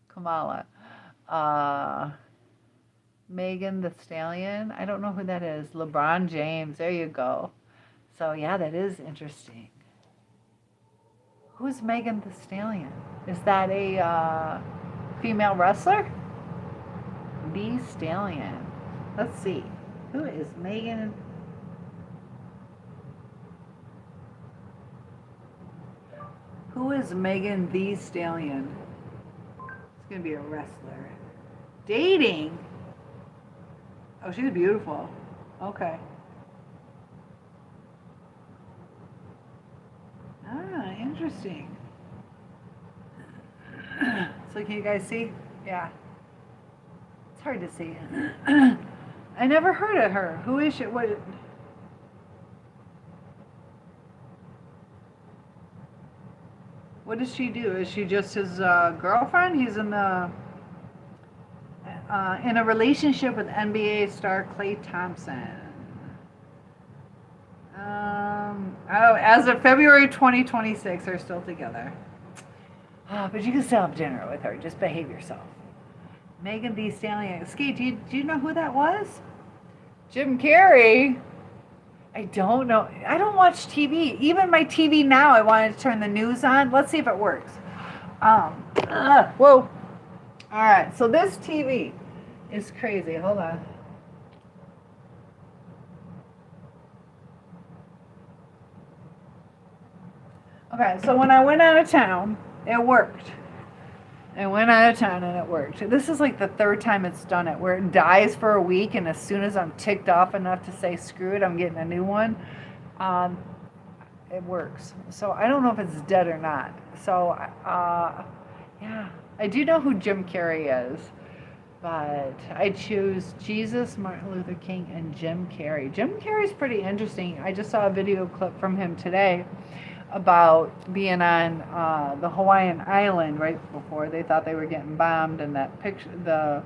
Kamala. Megan the Stallion. I don't know who that is. LeBron James. There you go. So, yeah, that is interesting. Who's Megan the Stallion? Is that a female wrestler? The Stallion. Let's see. Who is Megan? Who is Megan the Stallion? It's going to be a wrestler. Dating? Oh, she's beautiful. Okay. Ah, interesting. So can you guys see? Yeah. It's hard to see. I never heard of her. Who is she? What does she do? Is she just his girlfriend? He's in a relationship with NBA star Klay Thompson. As of February 2026, they're still together. But you can still have dinner with her. Just behave yourself. Megan Thee Stallion. Ski, do you know who that was? Jim Carrey. I don't know. I don't watch TV. Even my TV now, I wanted to turn the news on. Let's see if it works. Whoa. All right. So this TV is crazy. Hold on. Okay. So when I went out of town, it worked. I went out of town and it worked. This is like the third time it's done it, where it dies for a week, and as soon as I'm ticked off enough to say screw it, I'm getting a new one. It works. So I don't know if it's dead or not. So yeah, I do know who Jim Carrey is, but I choose Jesus, Martin Luther King, and Jim Carrey. Jim Carrey's pretty interesting. I just saw a video clip from him today about being on the Hawaiian island right before they thought they were getting bombed, and that picture, the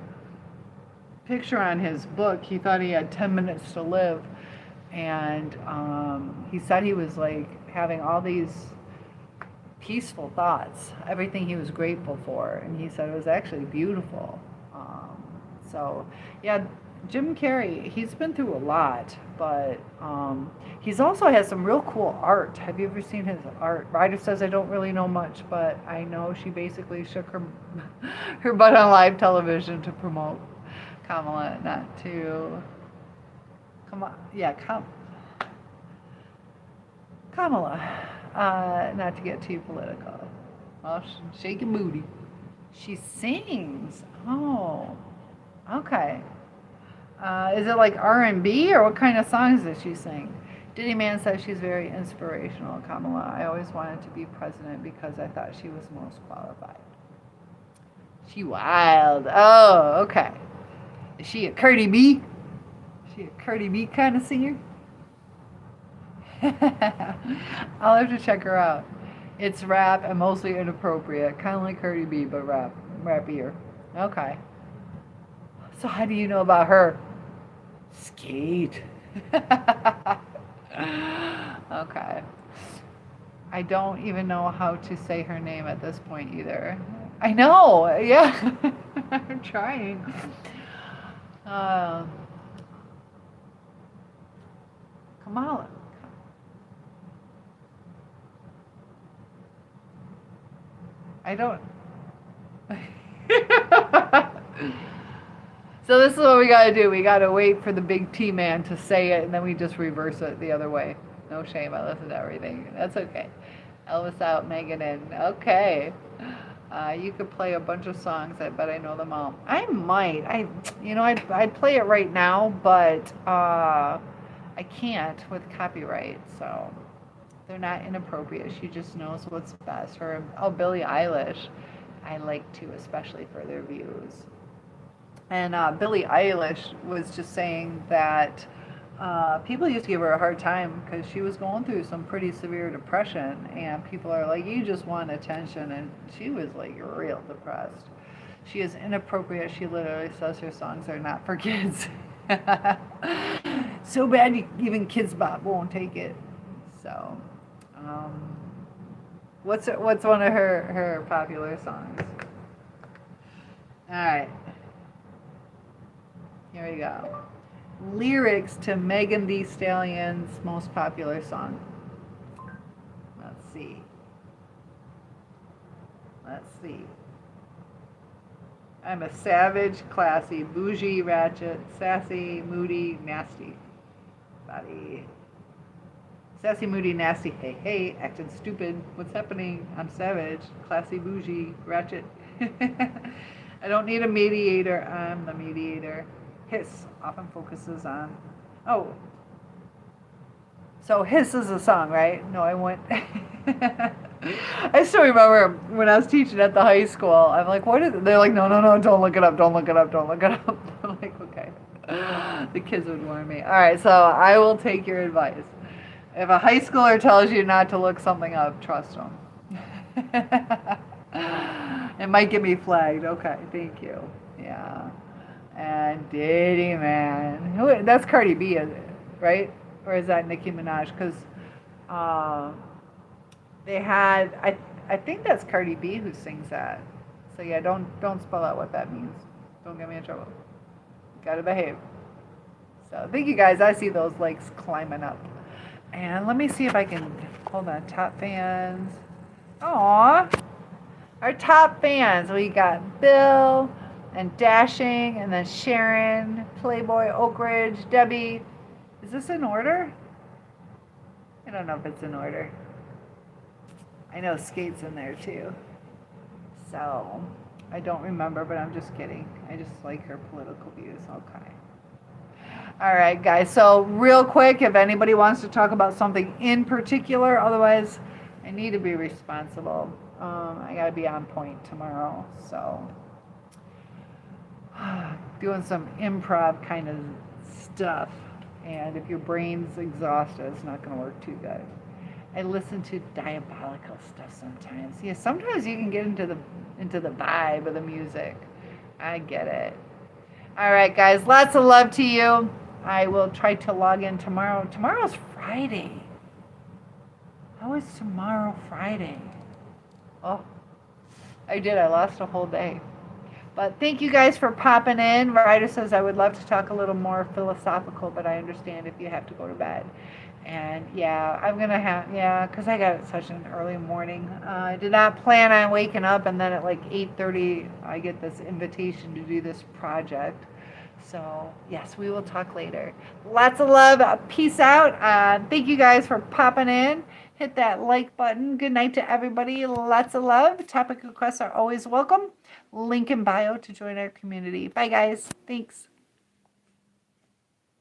picture on his book, he thought he had 10 minutes to live, and he said he was like having all these peaceful thoughts, everything he was grateful for, and he said it was actually beautiful. So yeah, Jim Carrey, he's been through a lot, but he's also has some real cool art. Have you ever seen his art? Ryder says I don't really know much, but I know she basically shook her butt on live television to promote Kamala, not to Kamala, not to get too political. Oh, shaking booty. She sings. Oh, okay. Is it like R&B, or what kind of songs does she sing? Diddy Man says she's very inspirational, Kamala. I always wanted to be president because I thought she was most qualified. She wild. Oh, okay. Is she a Cardi B? Is she a Cardi B kind of singer? I'll have to check her out. It's rap and mostly inappropriate, kind of like Cardi B, but rappier. Okay. So how do you know about her? Skate. Okay. I don't even know how to say her name at this point either. I know. Yeah. I'm trying. Kamala. I don't. So this is what we gotta do. We gotta wait for the big T-man to say it, and then we just reverse it the other way. No shame, I listen to everything. That's okay. Elvis out, Megan in. Okay. You could play a bunch of songs. I bet I know them all. I might. I'd play it right now, but I can't with copyright. So they're not inappropriate. She just knows what's best for her. Oh, Billie Eilish. I like to, especially for their views. And Billie Eilish was just saying that people used to give her a hard time because she was going through some pretty severe depression, and people are like, you just want attention, and she was like real depressed. She is inappropriate. She literally says her songs are not for kids. So bad even Kids Bop won't take it. So, what's one of her popular songs? All right, here we go. Lyrics to Megan Thee Stallion's most popular song. Let's see. I'm a savage, classy, bougie, ratchet, sassy, moody, nasty. Body. Sassy, moody, nasty, hey, hey, acting stupid. What's happening? I'm savage, classy, bougie, ratchet. I don't need a mediator, I'm the mediator. Hiss often focuses on, oh, so Hiss is a song, right? No, I went, I still remember when I was teaching at the high school, I'm like, what is it? They're like, no, don't look it up, don't look it up. I'm like, okay. The kids would warn me. All right, so I will take your advice. If a high schooler tells you not to look something up, trust them. It might get me flagged. Okay, thank you. Yeah. And Diddy, man. That's Cardi B, is it? Right? Or is that Nicki Minaj? Because they had, I think that's Cardi B who sings that. So yeah, don't spell out what that means. Don't get me in trouble. Gotta behave. So thank you guys. I see those likes climbing up. And let me see if I can, hold on, top fans. Aww. Our top fans, we got Bill and Dashing, and then Sharon, Playboy, Oak Ridge, Debbie. Is this in order? I don't know if it's in order. I know Skate's in there too. So, I don't remember, but I'm just kidding. I just like her political views. Okay. All right, guys. So, real quick, if anybody wants to talk about something in particular, otherwise, I need to be responsible. I got to be on point tomorrow. So, doing some improv kind of stuff. And if your brain's exhausted, it's not going to work too good. I listen to diabolical stuff sometimes. Yeah, sometimes you can get into the vibe of the music. I get it. All right, guys. Lots of love to you. I will try to log in tomorrow. Tomorrow's Friday. How is tomorrow Friday? Oh, I lost a whole day. But thank you guys for popping in. Ryder says, I would love to talk a little more philosophical, but I understand if you have to go to bed. And yeah, I'm going to have, because I got such an early morning. I did not plan on waking up, and then at like 8:30, I get this invitation to do this project. So yes, we will talk later. Lots of love. Peace out. Thank you guys for popping in. Hit that like button. Good night to everybody. Lots of love. Topic requests are always welcome. Link in bio to join our community. Bye, guys. Thanks.